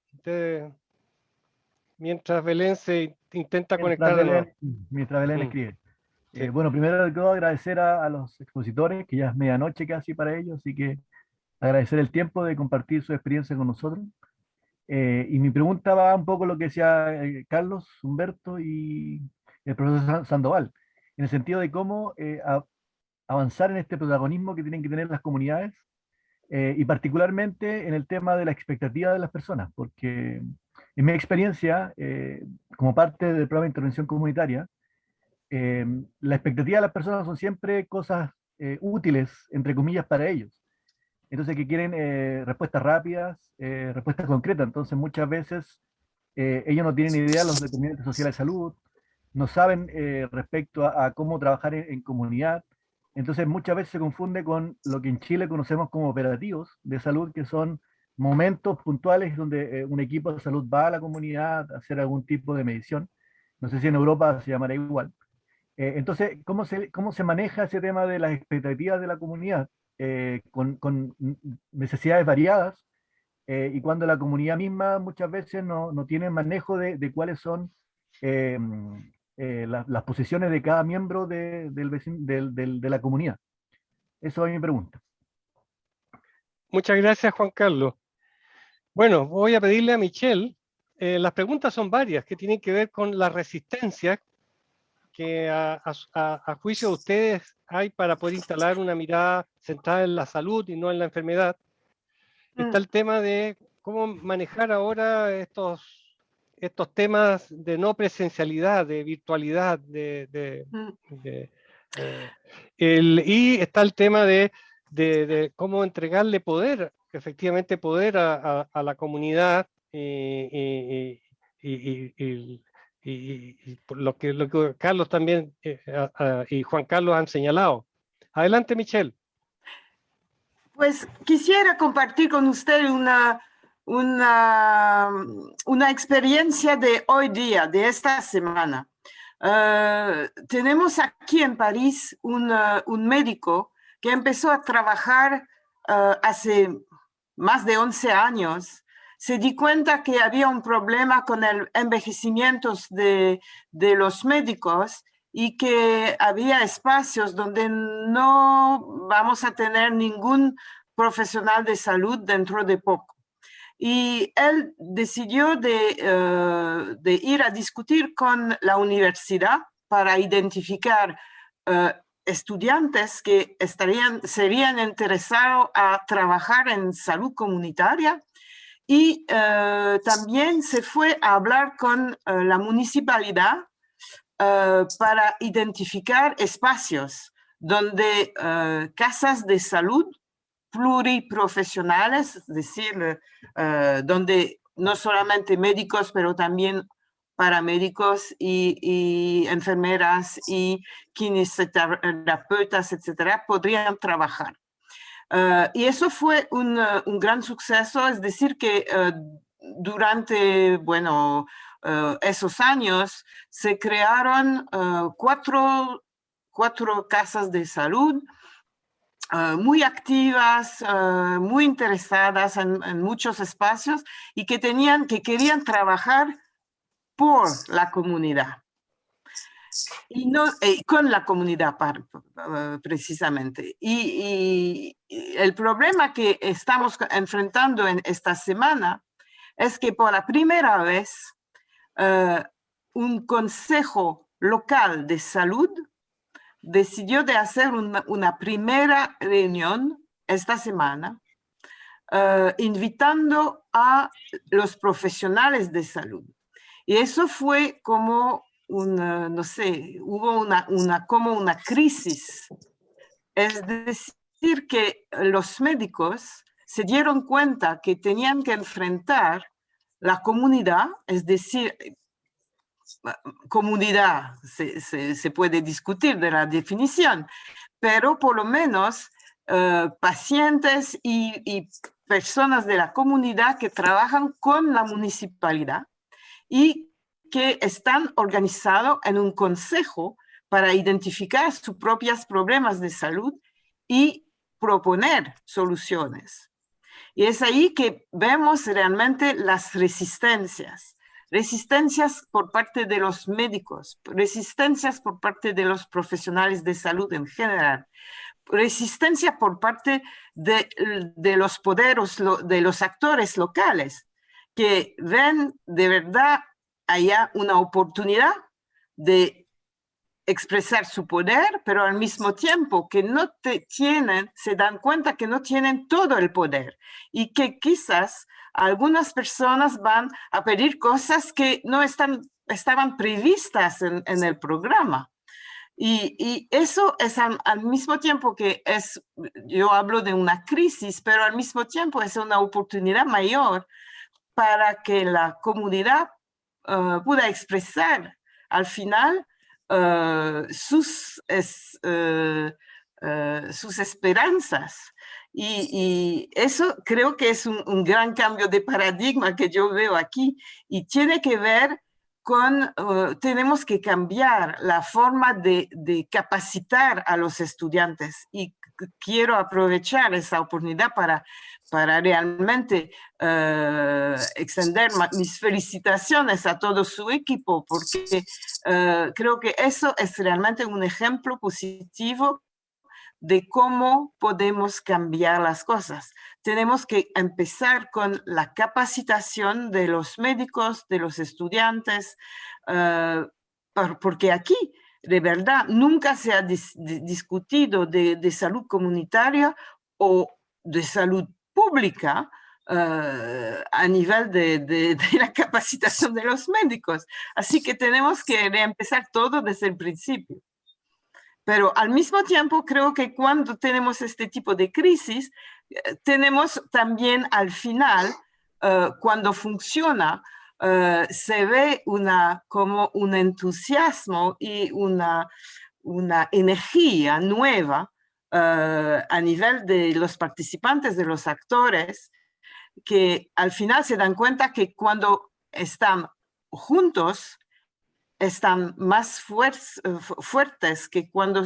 mientras Belén se intenta conectar de nuevo. Mientras Belén Mm. escribe. Sí. Bueno, primero de todo agradecer a los expositores, que ya es medianoche casi para ellos, así que agradecer el tiempo de compartir su experiencia con nosotros. Y mi pregunta va un poco a lo que decía Carlos, Humberto y el profesor Sandoval, en el sentido de cómo avanzar en este protagonismo que tienen que tener las comunidades, y particularmente en el tema de la expectativa de las personas, porque en mi experiencia, como parte del programa de intervención comunitaria, la expectativa de las personas son siempre cosas útiles, entre comillas, para ellos. Entonces, que quieren respuestas rápidas, respuestas concretas. Entonces, muchas veces ellos no tienen idea de los determinantes sociales de salud, no saben respecto a cómo trabajar en comunidad. Entonces, muchas veces se confunde con lo que en Chile conocemos como operativos de salud, que son momentos puntuales donde un equipo de salud va a la comunidad a hacer algún tipo de medición. No sé si en Europa se llamará igual. Entonces, ¿cómo se maneja ese tema de las expectativas de la comunidad con necesidades variadas, y cuando la comunidad misma muchas veces no tiene manejo de cuáles son las posiciones de cada miembro de la comunidad? Eso es mi pregunta. Muchas gracias, Juan Carlos. Bueno, voy a pedirle a Michelle. Las preguntas son varias, que tienen que ver con la resistencia que a juicio de ustedes hay para poder instalar una mirada centrada en la salud y no en la enfermedad. Está el tema de cómo manejar ahora estos temas de no presencialidad, de virtualidad, y está el tema de cómo entregarle poder, efectivamente poder a la comunidad, y por lo que Carlos también y Juan Carlos han señalado. Adelante, Michelle. Pues quisiera compartir con usted una experiencia de hoy día, de esta semana. Tenemos aquí en París un médico que empezó a trabajar hace más de 11 años. Se dio cuenta que había un problema con el envejecimiento de los médicos y que había espacios donde no vamos a tener ningún profesional de salud dentro de poco. Y él decidió de ir a discutir con la universidad para identificar estudiantes que serían interesados a trabajar en salud comunitaria, y también se fue a hablar con la municipalidad para identificar espacios donde casas de salud pluriprofesionales, es decir, donde no solamente médicos, pero también paramédicos y enfermeras y kinesioterapeutas, etcétera, podrían trabajar. Y eso fue un gran suceso, es decir, que durante, bueno, esos años se crearon cuatro casas de salud muy activas, muy interesadas en muchos espacios y que querían trabajar por la comunidad. Y no con la comunidad precisamente. Y el problema que estamos enfrentando en esta semana es que por la primera vez un consejo local de salud decidió de hacer una primera reunión esta semana, invitando a los profesionales de salud. Y eso fue como una, no sé, hubo como una crisis. Es decir, que los médicos se dieron cuenta que tenían que enfrentar la comunidad, es decir, comunidad se puede discutir de la definición, pero por lo menos pacientes y personas de la comunidad que trabajan con la municipalidad y que están organizados en un consejo para identificar sus propios problemas de salud y proponer soluciones. Y es ahí que vemos realmente las resistencias. Resistencias por parte de los médicos, resistencias por parte de los profesionales de salud en general, resistencia por parte de los poderes, de los actores locales, que ven de verdad allá una oportunidad de expresar su poder, pero al mismo tiempo que no se dan cuenta que no tienen todo el poder y que quizás algunas personas van a pedir cosas que no estaban previstas en el programa. Y eso es al mismo tiempo que yo hablo de una crisis, pero al mismo tiempo es una oportunidad mayor para que la comunidad pueda expresar al final sus esperanzas. Y eso creo que es un gran cambio de paradigma que yo veo aquí y tiene que ver con, tenemos que cambiar la forma de capacitar a los estudiantes y quiero aprovechar esa oportunidad para realmente extender mis felicitaciones a todo su equipo, porque creo que eso es realmente un ejemplo positivo de cómo podemos cambiar las cosas. Tenemos que empezar con la capacitación de los médicos, de los estudiantes, porque aquí, de verdad, nunca se ha discutido de salud comunitaria o de salud pública a nivel de la capacitación de los médicos. Así que tenemos que reempezar todo desde el principio. Pero al mismo tiempo creo que cuando tenemos este tipo de crisis, tenemos también al final, cuando funciona, se ve como un entusiasmo y una energía nueva a nivel de los participantes, de los actores, que al final se dan cuenta que cuando están juntos, están más fuertes que cuando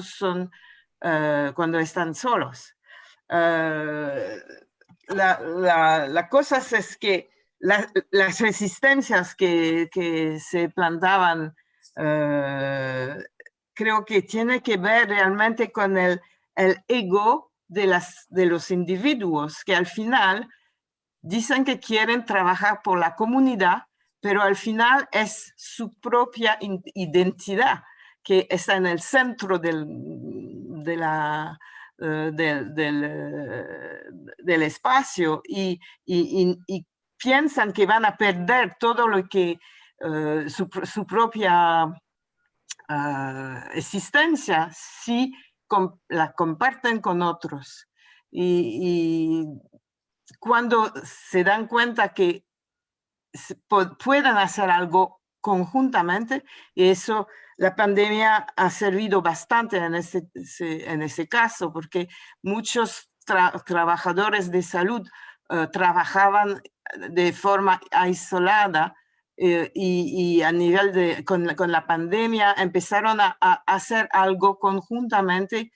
están solos. La cosa es que las resistencias que se plantaban creo que tiene que ver realmente con el ego de los individuos que al final dicen que quieren trabajar por la comunidad, pero al final es su propia identidad que está en el centro del espacio y piensan que van a perder todo lo que su propia existencia si la comparten con otros. Y cuando se dan cuenta que pueden hacer algo conjuntamente, y eso la pandemia ha servido bastante en ese caso, porque muchos trabajadores de salud trabajaban de forma aislada y a nivel con la pandemia empezaron a hacer algo conjuntamente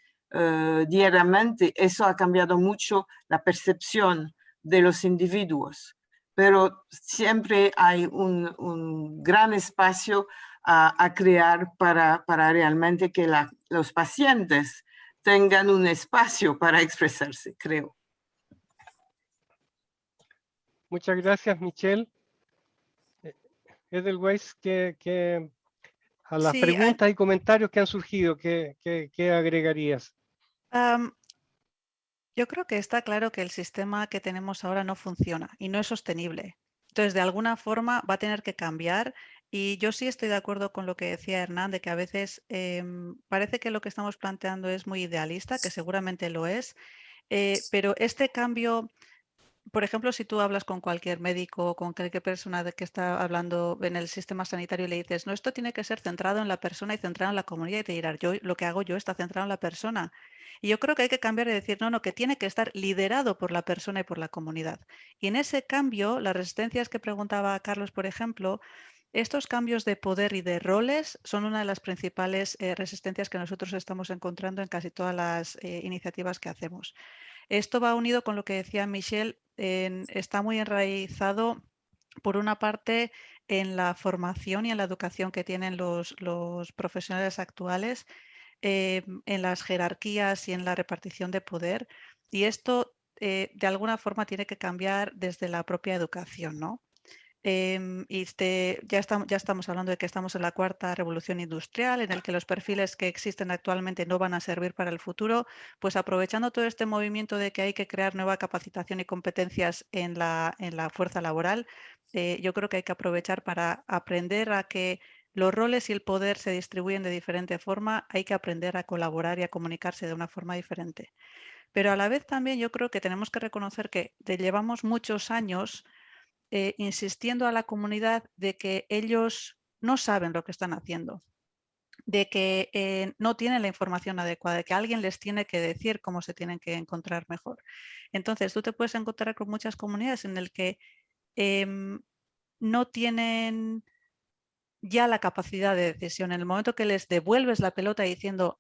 diariamente. Eso ha cambiado mucho la percepción de los individuos, pero siempre hay un gran espacio a crear para realmente que los pacientes tengan un espacio para expresarse, creo. Muchas gracias, Michelle. Edelweiss, que a las preguntas y comentarios que han surgido, ¿qué agregarías? Yo creo que está claro que el sistema que tenemos ahora no funciona y no es sostenible. Entonces, de alguna forma va a tener que cambiar Y yo sí estoy de acuerdo con lo que decía Hernán, de que a veces parece que lo que estamos planteando es muy idealista, que seguramente lo es, pero este cambio, por ejemplo, si tú hablas con cualquier médico o con cualquier persona que está hablando en el sistema sanitario y le dices, no, esto tiene que ser centrado en la persona y centrado en la comunidad, y te dirá, yo lo que hago yo está centrado en la persona. Y yo creo que hay que cambiar y decir, no, que tiene que estar liderado por la persona y por la comunidad. Y en ese cambio, las resistencias que preguntaba Carlos, por ejemplo, estos cambios de poder y de roles son una de las principales resistencias que nosotros estamos encontrando en casi todas las iniciativas que hacemos. Esto va unido con lo que decía Michelle, está muy enraizado, por una parte, en la formación y en la educación que tienen los profesionales actuales, en las jerarquías y en la repartición de poder. Y esto, de alguna forma, tiene que cambiar desde la propia educación, ¿no? Ya estamos hablando de que estamos en la cuarta revolución industrial, en el que los perfiles que existen actualmente no van a servir para el futuro, pues aprovechando todo este movimiento de que hay que crear nueva capacitación y competencias en la fuerza laboral, yo creo que hay que aprovechar para aprender a que los roles y el poder se distribuyen de diferente forma, hay que aprender a colaborar y a comunicarse de una forma diferente. Pero a la vez también yo creo que tenemos que reconocer que llevamos muchos años insistiendo a la comunidad de que ellos no saben lo que están haciendo, de que no tienen la información adecuada, de que alguien les tiene que decir cómo se tienen que encontrar mejor. Entonces, tú te puedes encontrar con muchas comunidades en las que no tienen ya la capacidad de decisión. En el momento que les devuelves la pelota diciendo,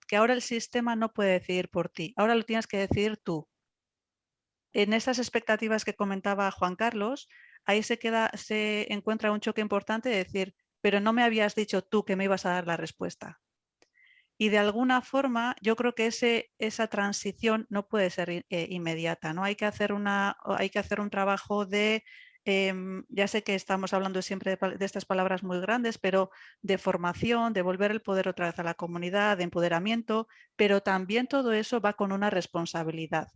que ahora el sistema no puede decidir por ti, ahora lo tienes que decidir tú. En esas expectativas que comentaba Juan Carlos, ahí se encuentra un choque importante de decir, pero no me habías dicho tú que me ibas a dar la respuesta. Y de alguna forma, yo creo que esa transición no puede ser inmediata, ¿no? Hay que hacer un trabajo de, ya sé que estamos hablando siempre de estas palabras muy grandes, pero de formación, de volver el poder otra vez a la comunidad, de empoderamiento, pero también todo eso va con una responsabilidad.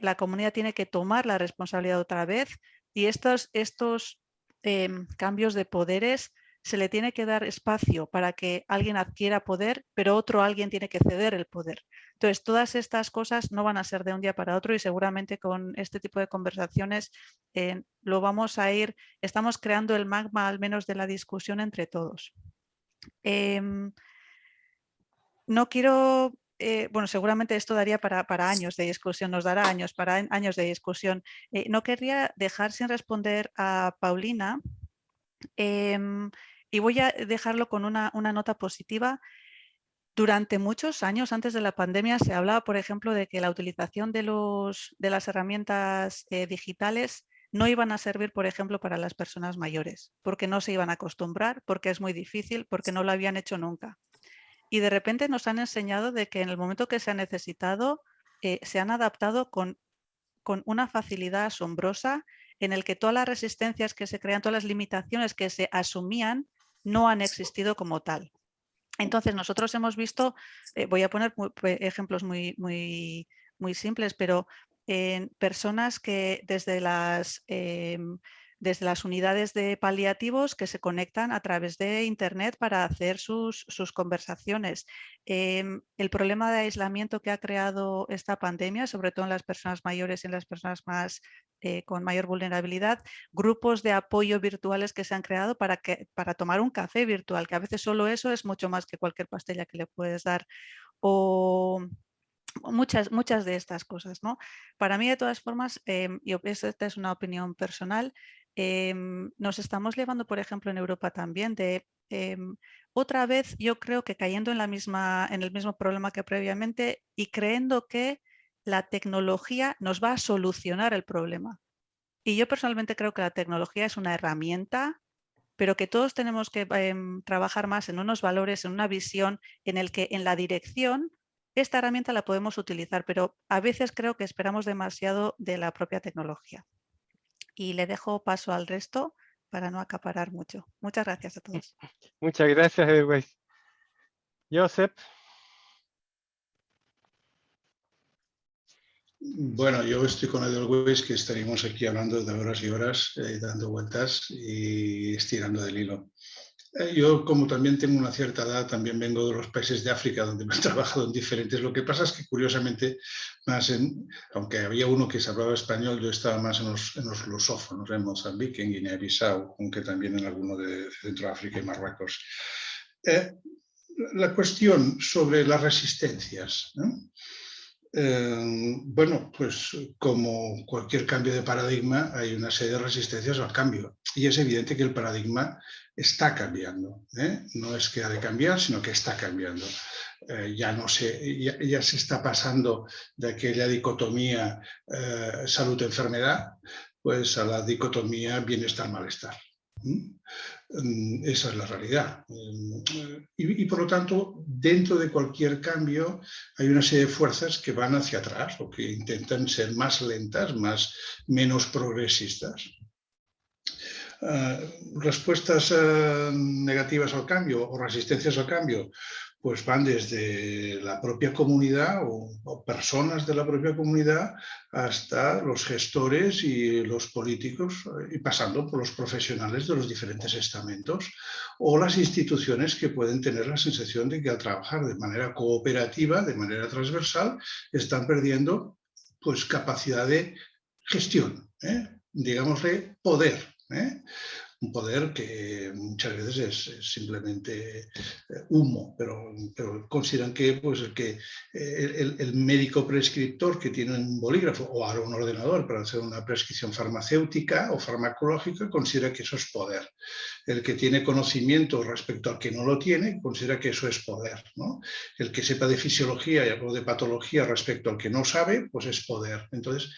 La comunidad tiene que tomar la responsabilidad otra vez y estos cambios de poderes se le tiene que dar espacio para que alguien adquiera poder, pero otro alguien tiene que ceder el poder. Entonces, todas estas cosas no van a ser de un día para otro y seguramente con este tipo de conversaciones lo vamos a ir, estamos creando el magma al menos de la discusión entre todos. No quiero... bueno, seguramente esto daría para años de discusión, nos dará años de discusión. No querría dejar sin responder a Paulina y voy a dejarlo con una nota positiva. Durante muchos años antes de la pandemia se hablaba, por ejemplo, de que la utilización de las herramientas digitales no iban a servir, por ejemplo, para las personas mayores, porque no se iban a acostumbrar, porque es muy difícil, porque no lo habían hecho nunca. Y de repente nos han enseñado de que en el momento que se ha necesitado, se han adaptado con una facilidad asombrosa en el que todas las resistencias que se crean, todas las limitaciones que se asumían, no han existido como tal. Entonces nosotros hemos visto, voy a poner ejemplos muy simples, pero en personas que desde las unidades de paliativos que se conectan a través de Internet para hacer sus conversaciones. El problema de aislamiento que ha creado esta pandemia, sobre todo en las personas mayores y en las personas más con mayor vulnerabilidad, grupos de apoyo virtuales que se han creado para tomar un café virtual, que a veces solo eso es mucho más que cualquier pastilla que le puedes dar. O muchas de estas cosas, ¿no? Para mí, de todas formas, y esta es una opinión personal, nos estamos llevando, por ejemplo, en Europa también de otra vez, yo creo que cayendo en el mismo problema que previamente y creyendo que la tecnología nos va a solucionar el problema. Y yo personalmente creo que la tecnología es una herramienta, pero que todos tenemos que trabajar más en unos valores, en una visión en el que en la dirección esta herramienta la podemos utilizar, pero a veces creo que esperamos demasiado de la propia tecnología. Y le dejo paso al resto para no acaparar mucho. Muchas gracias a todos. Muchas gracias, Edweiss. Josep. Bueno, yo estoy con Edelweiss, que estaríamos aquí hablando de horas y horas, dando vueltas y estirando del hilo. Yo, como también tengo una cierta edad, también vengo de los países de África, donde me he trabajado en diferentes. Lo que pasa es que, curiosamente, aunque había uno que se hablaba español, yo estaba más en los lusófonos, en Mozambique, en Guinea-Bissau, aunque también en alguno de Centroáfrica y Marruecos. La cuestión sobre las resistencias, ¿no? Bueno, pues como cualquier cambio de paradigma, hay una serie de resistencias al cambio. Y es evidente que el paradigma está cambiando, ¿eh? No es que ha de cambiar, sino que está cambiando. Ya se está pasando de aquella dicotomía salud-enfermedad, pues a la dicotomía bienestar-malestar. Esa es la realidad. Y por lo tanto, dentro de cualquier cambio hay una serie de fuerzas que van hacia atrás o que intentan ser más lentas, menos progresistas. Respuestas negativas al cambio o resistencias al cambio, pues van desde la propia comunidad o personas de la propia comunidad hasta los gestores y los políticos, y pasando por los profesionales de los diferentes estamentos o las instituciones que pueden tener la sensación de que al trabajar de manera cooperativa, de manera transversal, están perdiendo pues, capacidad de gestión, digámosle poder. Un poder que muchas veces es simplemente humo, pero consideran que, pues, el médico prescriptor que tiene un bolígrafo o ahora un ordenador para hacer una prescripción farmacéutica o farmacológica considera que eso es poder. El que tiene conocimiento respecto al que no lo tiene considera que eso es poder, ¿no? El que sepa de fisiología o de patología respecto al que no sabe, pues es poder. Entonces,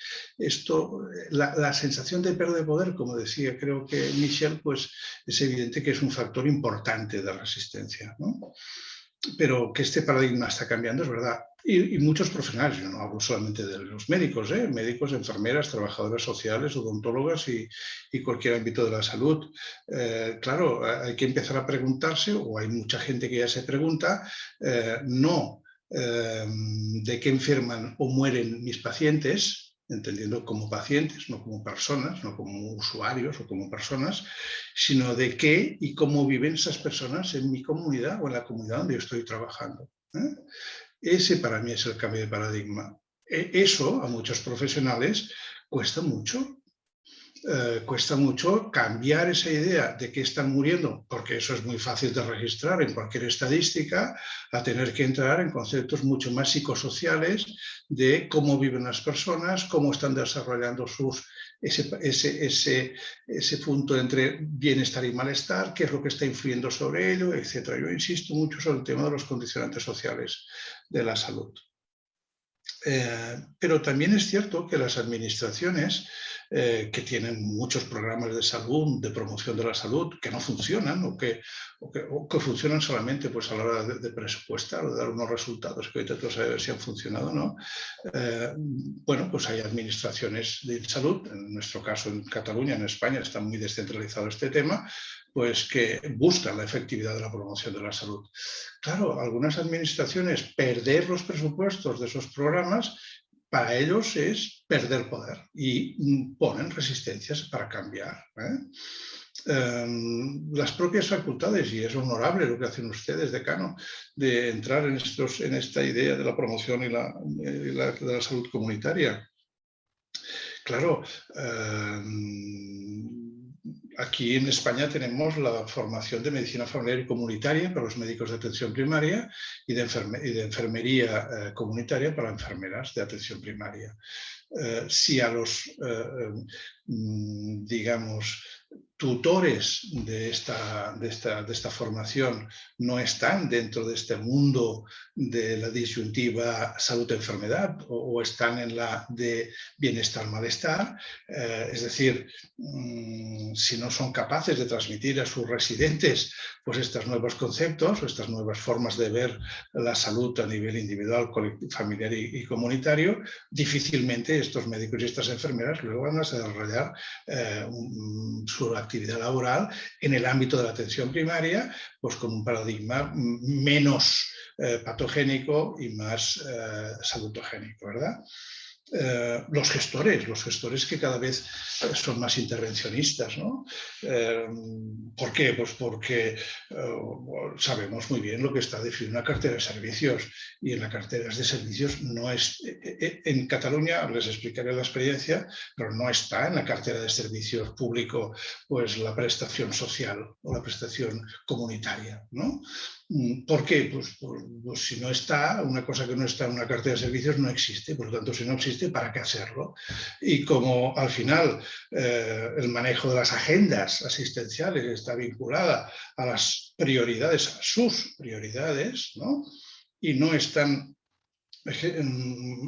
la sensación de pérdida de poder, como decía creo que Michel, pues es evidente que es un factor importante de resistencia, ¿no? Pero que este paradigma está cambiando, es verdad. Y muchos profesionales, yo no hablo solamente de los médicos, médicos, enfermeras, trabajadoras sociales, odontólogas y cualquier ámbito de la salud. Claro, hay que empezar a preguntarse, o hay mucha gente que ya se pregunta, no de qué enferman o mueren mis pacientes, entendiendo como pacientes, no como personas, no como usuarios o como personas, sino de qué y cómo viven esas personas en mi comunidad o en la comunidad donde yo estoy trabajando. Ese para mí es el cambio de paradigma. Eso a muchos profesionales cuesta mucho. Cuesta mucho cambiar esa idea de que están muriendo, porque eso es muy fácil de registrar en cualquier estadística, a tener que entrar en conceptos mucho más psicosociales de cómo viven las personas, cómo están desarrollando ese punto entre bienestar y malestar, qué es lo que está influyendo sobre ello, etc. Yo insisto mucho sobre el tema de los condicionantes sociales de la salud. Pero también es cierto que las administraciones que tienen muchos programas de salud, de promoción de la salud, que no funcionan o que funcionan solamente pues, a la hora de presupuestar o de dar unos resultados que ahorita tú sabes si han funcionado o no. Bueno, pues hay administraciones de salud, en nuestro caso en Cataluña, en España, está muy descentralizado este tema, pues que buscan la efectividad de la promoción de la salud. Claro, algunas administraciones perder los presupuestos de esos programas, para ellos es perder poder y ponen resistencias para cambiar. Las propias facultades, y es honorable lo que hacen ustedes, decano, de entrar en esta idea de la promoción y de la salud comunitaria. Claro, aquí en España tenemos la formación de medicina familiar y comunitaria para los médicos de atención primaria y de enfermería comunitaria para enfermeras de atención primaria. Si a los, digamos, tutores de esta formación no están dentro de este mundo de la disyuntiva salud-enfermedad o están en la de bienestar-malestar, es decir, si no son capaces de transmitir a sus residentes pues estos nuevos conceptos o estas nuevas formas de ver la salud a nivel individual, familiar y comunitario, difícilmente estos médicos y estas enfermeras luego van a desarrollar su actividad laboral en el ámbito de la atención primaria, pues con un paradigma menos patogénico y más salutogénico, ¿verdad? Los gestores que cada vez son más intervencionistas, ¿no? ¿Por qué? Pues porque sabemos muy bien lo que está definido una cartera de servicios, y en la cartera de servicios no es... En Cataluña, les explicaré la experiencia, pero no está en la cartera de servicios público pues la prestación social o la prestación comunitaria, ¿no? ¿Por qué? Pues si no está, una cosa que no está en una cartera de servicios no existe, por lo tanto, si no existe, ¿para qué hacerlo? Y como al final el manejo de las agendas asistenciales está vinculada a las prioridades, a sus prioridades, ¿no? Y no están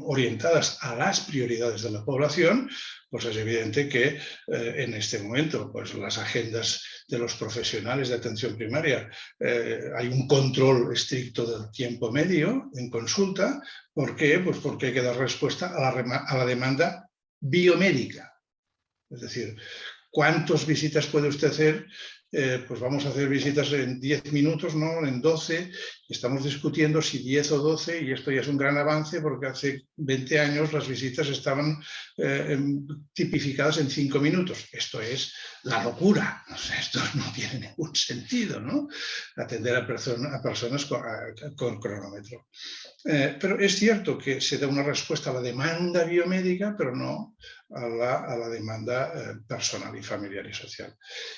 orientadas a las prioridades de la población, pues es evidente que en este momento pues las agendas de los profesionales de atención primaria hay un control estricto del tiempo medio en consulta. ¿Por qué? Pues porque hay que dar respuesta a la demanda biomédica. Es decir, ¿cuántas visitas puede usted hacer? Pues vamos a hacer visitas en 10 minutos, no en 12. Estamos discutiendo si 10 o 12, y esto ya es un gran avance porque hace 20 años las visitas estaban tipificadas en 5 minutos. Esto es la locura. O sea, esto no tiene ningún sentido, ¿no? Atender a personas con cronómetro. Pero es cierto que se da una respuesta a la demanda biomédica, pero no a la demanda personal y familiar y social.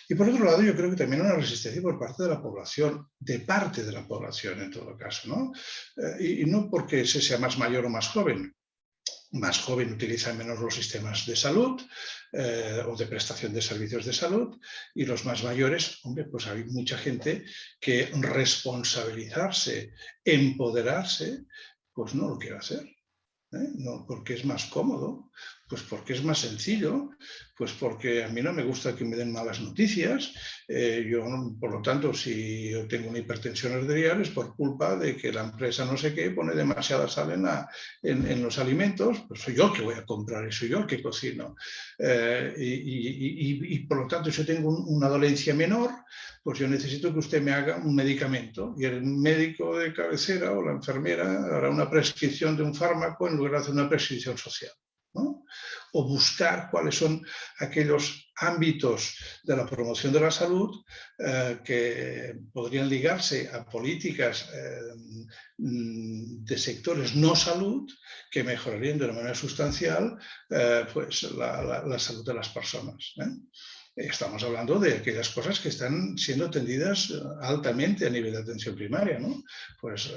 Y por otro lado, yo creo que también una resistencia por parte de la población, en todo caso, ¿no? Y no porque se sea más mayor o más joven. Más joven utiliza menos los sistemas de salud o de prestación de servicios de salud, y los más mayores, hombre, pues hay mucha gente que responsabilizarse, empoderarse, pues no lo quiere hacer. No porque es más cómodo, pues porque es más sencillo, pues porque a mí no me gusta que me den malas noticias. Yo, por lo tanto, si yo tengo una hipertensión arterial es por culpa de que la empresa no sé qué pone demasiada sal en los alimentos, pues soy yo el que voy a comprar y soy yo el que cocino. Y por lo tanto, si yo tengo una dolencia menor, pues yo necesito que usted me haga un medicamento, y el médico de cabecera o la enfermera hará una prescripción de un fármaco en lugar de hacer una prescripción social, ¿no? O buscar cuáles son aquellos ámbitos de la promoción de la salud que podrían ligarse a políticas de sectores no salud que mejorarían de una manera sustancial pues la salud de las personas. Estamos hablando de aquellas cosas que están siendo atendidas altamente a nivel de atención primaria, ¿no? Pues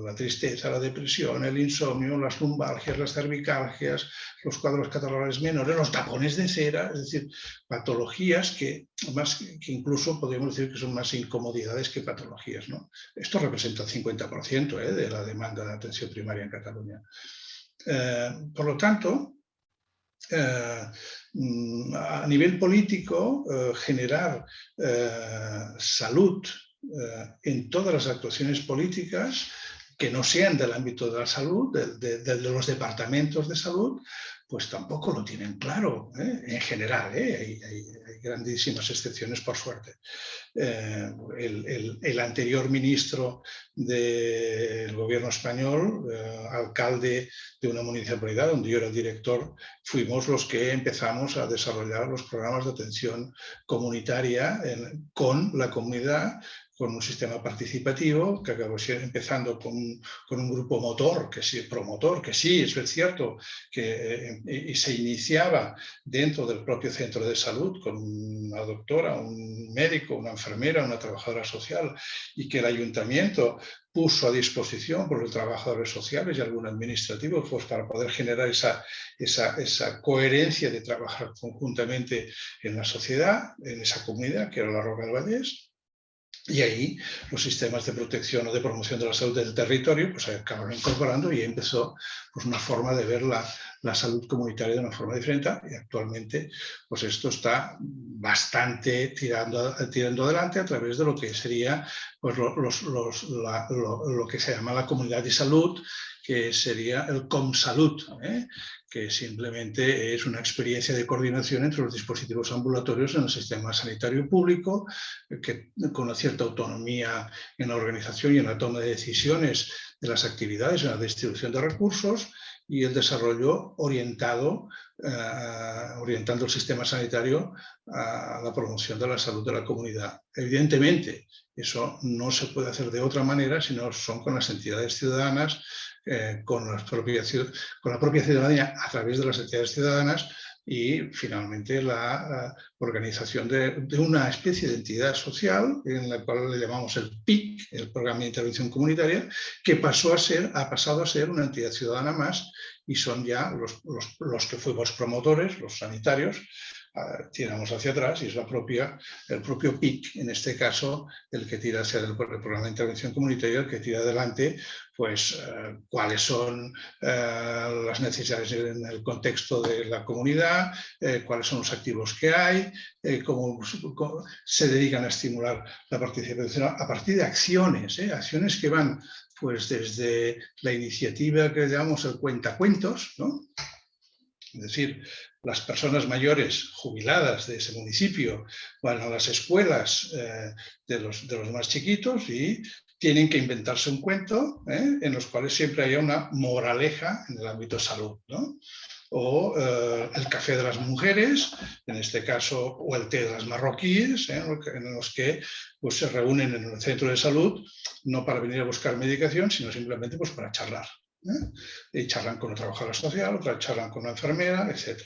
la tristeza, la depresión, el insomnio, las lumbalgias, las cervicalgias, los cuadros catarrales menores, los tapones de cera, es decir, patologías que incluso podríamos decir que son más incomodidades que patologías, ¿no? Esto representa el 50% de la demanda de atención primaria en Cataluña. Por lo tanto, a nivel político, generar salud en todas las actuaciones políticas que no sean del ámbito de la salud, de los departamentos de salud, pues tampoco lo tienen claro, en general. Hay grandísimas excepciones, por suerte. El anterior ministro del gobierno español, alcalde de una municipalidad donde yo era el director, fuimos los que empezamos a desarrollar los programas de atención comunitaria con la comunidad, con un sistema participativo que acabó empezando con un grupo promotor, que sí, es cierto, y se iniciaba dentro del propio centro de salud con una doctora, un médico, una enfermera, una trabajadora social, y que el ayuntamiento puso a disposición por los trabajadores sociales y algún administrativo pues para poder generar esa coherencia de trabajar conjuntamente en la sociedad, en esa comunidad que era la Roca del Vallès. Y ahí los sistemas de protección o de promoción de la salud del territorio pues se acabaron incorporando, y empezó pues una forma de ver la salud comunitaria de una forma diferente, y actualmente pues esto está bastante tirando adelante a través de lo que sería pues lo que se llama la comunidad de salud, que sería el ComSalut, que simplemente es una experiencia de coordinación entre los dispositivos ambulatorios en el sistema sanitario público, que con una cierta autonomía en la organización y en la toma de decisiones de las actividades, en la distribución de recursos, y el desarrollo orientando el sistema sanitario a la promoción de la salud de la comunidad. Evidentemente, eso no se puede hacer de otra manera, sino son con las entidades ciudadanas, con la propia ciudadanía a través de las entidades ciudadanas, y finalmente la organización de una especie de entidad social en la cual le llamamos el PIC, el Programa de Intervención Comunitaria, que ha pasado a ser una entidad ciudadana más, y son ya los que fuimos promotores, los sanitarios. Tiramos hacia atrás y es el propio PIC, en este caso, el que tira hacia el programa de intervención comunitaria, el que tira adelante pues, cuáles son las necesidades en el contexto de la comunidad, cuáles son los activos que hay, cómo se dedican a estimular la participación a partir de acciones, acciones que van pues, desde la iniciativa que llamamos el cuentacuentos, ¿no? Es decir, las personas mayores jubiladas de ese municipio van a las escuelas de los más chiquitos y tienen que inventarse un cuento en los cuales siempre haya una moraleja en el ámbito de salud, ¿no? O el café de las mujeres, en este caso, o el té de las marroquíes, en los que pues, se reúnen en un centro de salud, no para venir a buscar medicación, sino simplemente pues, para charlar. Y charlan con una trabajadora social, otra charlan con una enfermera, etc.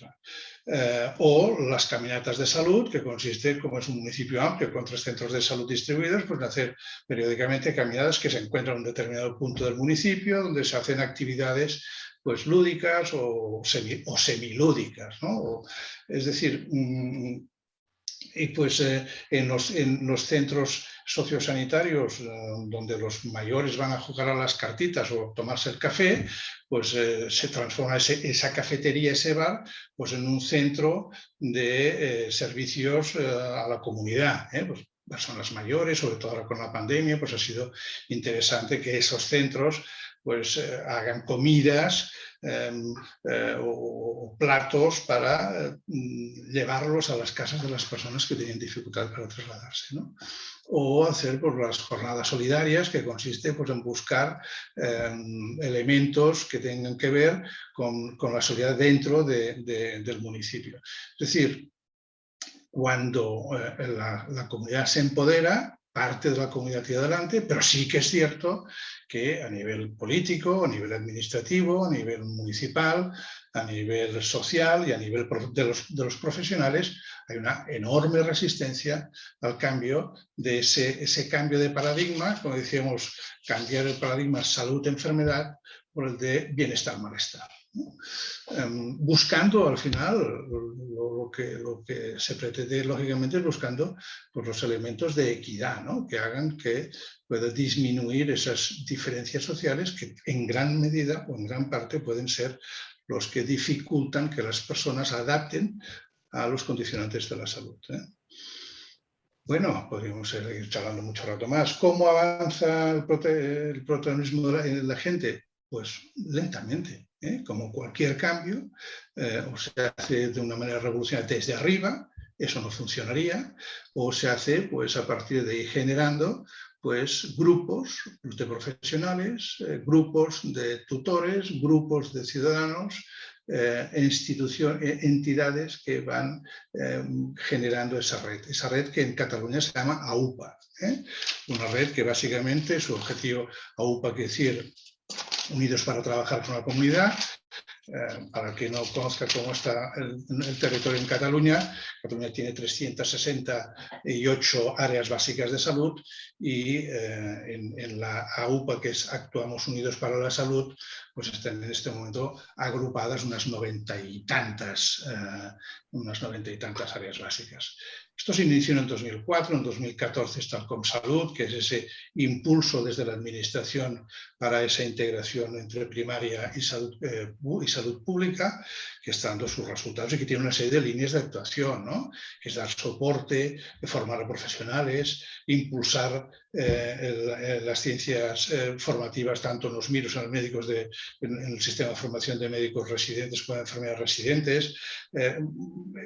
O las caminatas de salud, que consiste, como es un municipio amplio con 3 centros de salud distribuidos, pues hacer periódicamente caminadas que se encuentran en un determinado punto del municipio, donde se hacen actividades pues, lúdicas o semilúdicas, ¿no? Es decir, y pues en los centros sociosanitarios donde los mayores van a jugar a las cartitas o tomarse el café, pues se transforma esa cafetería, ese bar, pues en un centro de servicios a la comunidad, pues personas mayores, sobre todo ahora con la pandemia, pues ha sido interesante que esos centros pues hagan comidas o platos para llevarlos a las casas de las personas que tienen dificultad para trasladarse, ¿no? O hacer pues, las jornadas solidarias, que consiste pues, en buscar elementos que tengan que ver con la solidaridad dentro del municipio. Es decir, cuando la comunidad se empodera, parte de la comunidad tira adelante, pero sí que es cierto que a nivel político, a nivel administrativo, a nivel municipal, a nivel social y a nivel de los profesionales hay una enorme resistencia al cambio de ese cambio de paradigma, como decíamos, cambiar el paradigma salud-enfermedad por el de bienestar-malestar, ¿no? Buscando al final lo que se pretende lógicamente es buscando pues, los elementos de equidad, ¿no? Que hagan que pueda disminuir esas diferencias sociales que en gran medida o en gran parte pueden ser los que dificultan que las personas adapten a los condicionantes de la salud, ¿eh? Bueno, podríamos seguir charlando mucho rato más. ¿Cómo avanza el protagonismo de la gente? Pues lentamente, como cualquier cambio, o se hace de una manera revolucionaria desde arriba, eso no funcionaría, o se hace pues, a partir de ir generando pues, grupos de profesionales, grupos de tutores, grupos de ciudadanos, entidades que van generando esa red que en Cataluña se llama AUPA, una red que básicamente su objetivo, AUPA quiere decir Unidos para Trabajar con la Comunidad. Para el que no conozca cómo está el territorio en Cataluña, Cataluña tiene 368 áreas básicas de salud y en la AUPA, que es Actuamos Unidos para la Salud, pues están en este momento agrupadas unas 90 y tantas áreas básicas. Esto se inició en 2004, en 2014 está el Comsalud, que es ese impulso desde la administración para esa integración entre primaria y salud pública, que está dando sus resultados y que tiene una serie de líneas de actuación, ¿no? Que es dar soporte, formar a profesionales, impulsar las ciencias formativas, tanto en los MIROS, en los médicos en el sistema de formación de médicos residentes como de enfermeras residentes,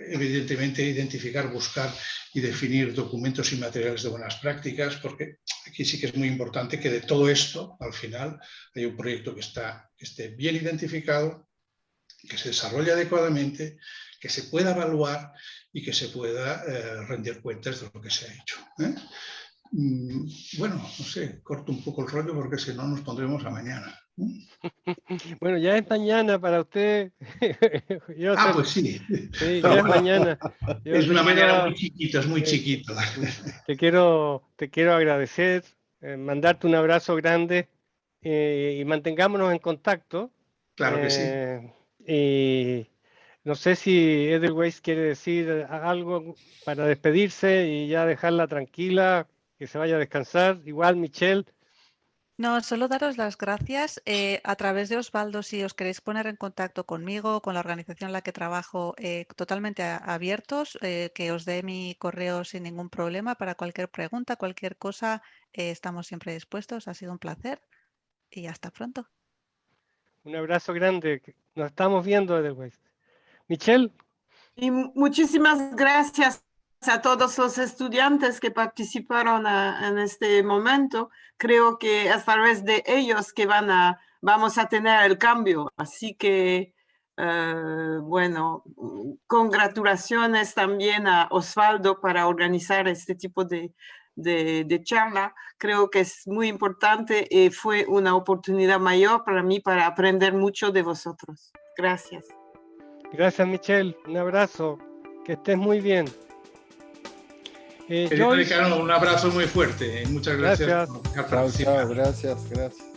evidentemente identificar, buscar y definir documentos y materiales de buenas prácticas, porque aquí sí que es muy importante que de todo esto, al final, haya un proyecto que esté bien identificado, que se desarrolle adecuadamente, que se pueda evaluar y que se pueda rendir cuentas de lo que se ha hecho. Bueno, no sé, corto un poco el rollo porque si no nos pondremos a mañana. Bueno, ya es mañana para usted. Pues sí. Sí, ya es mañana. Es una mañana muy chiquita, es muy chiquito. Te quiero agradecer, mandarte un abrazo grande y mantengámonos en contacto. Claro que sí. Y no sé si Edelweiss quiere decir algo para despedirse y ya dejarla tranquila, que se vaya a descansar. Igual, Michelle. No, solo daros las gracias. A través de Osvaldo, si os queréis poner en contacto conmigo, con la organización en la que trabajo, totalmente abiertos, que os dé mi correo sin ningún problema para cualquier pregunta, cualquier cosa, estamos siempre dispuestos. Ha sido un placer y hasta pronto. Un abrazo grande. Nos estamos viendo, Edelweiss. Michelle. Y muchísimas gracias a todos los estudiantes que participaron en este momento. Creo que es a través de ellos que vamos a tener el cambio. Así que, bueno, congratulaciones también a Osvaldo para organizar este tipo de charla. Creo que es muy importante y fue una oportunidad mayor para mí para aprender mucho de vosotros. Gracias. Gracias, Michelle. Un abrazo. Que estés muy bien. Decano, un abrazo muy fuerte. Muchas gracias. Chao, gracias.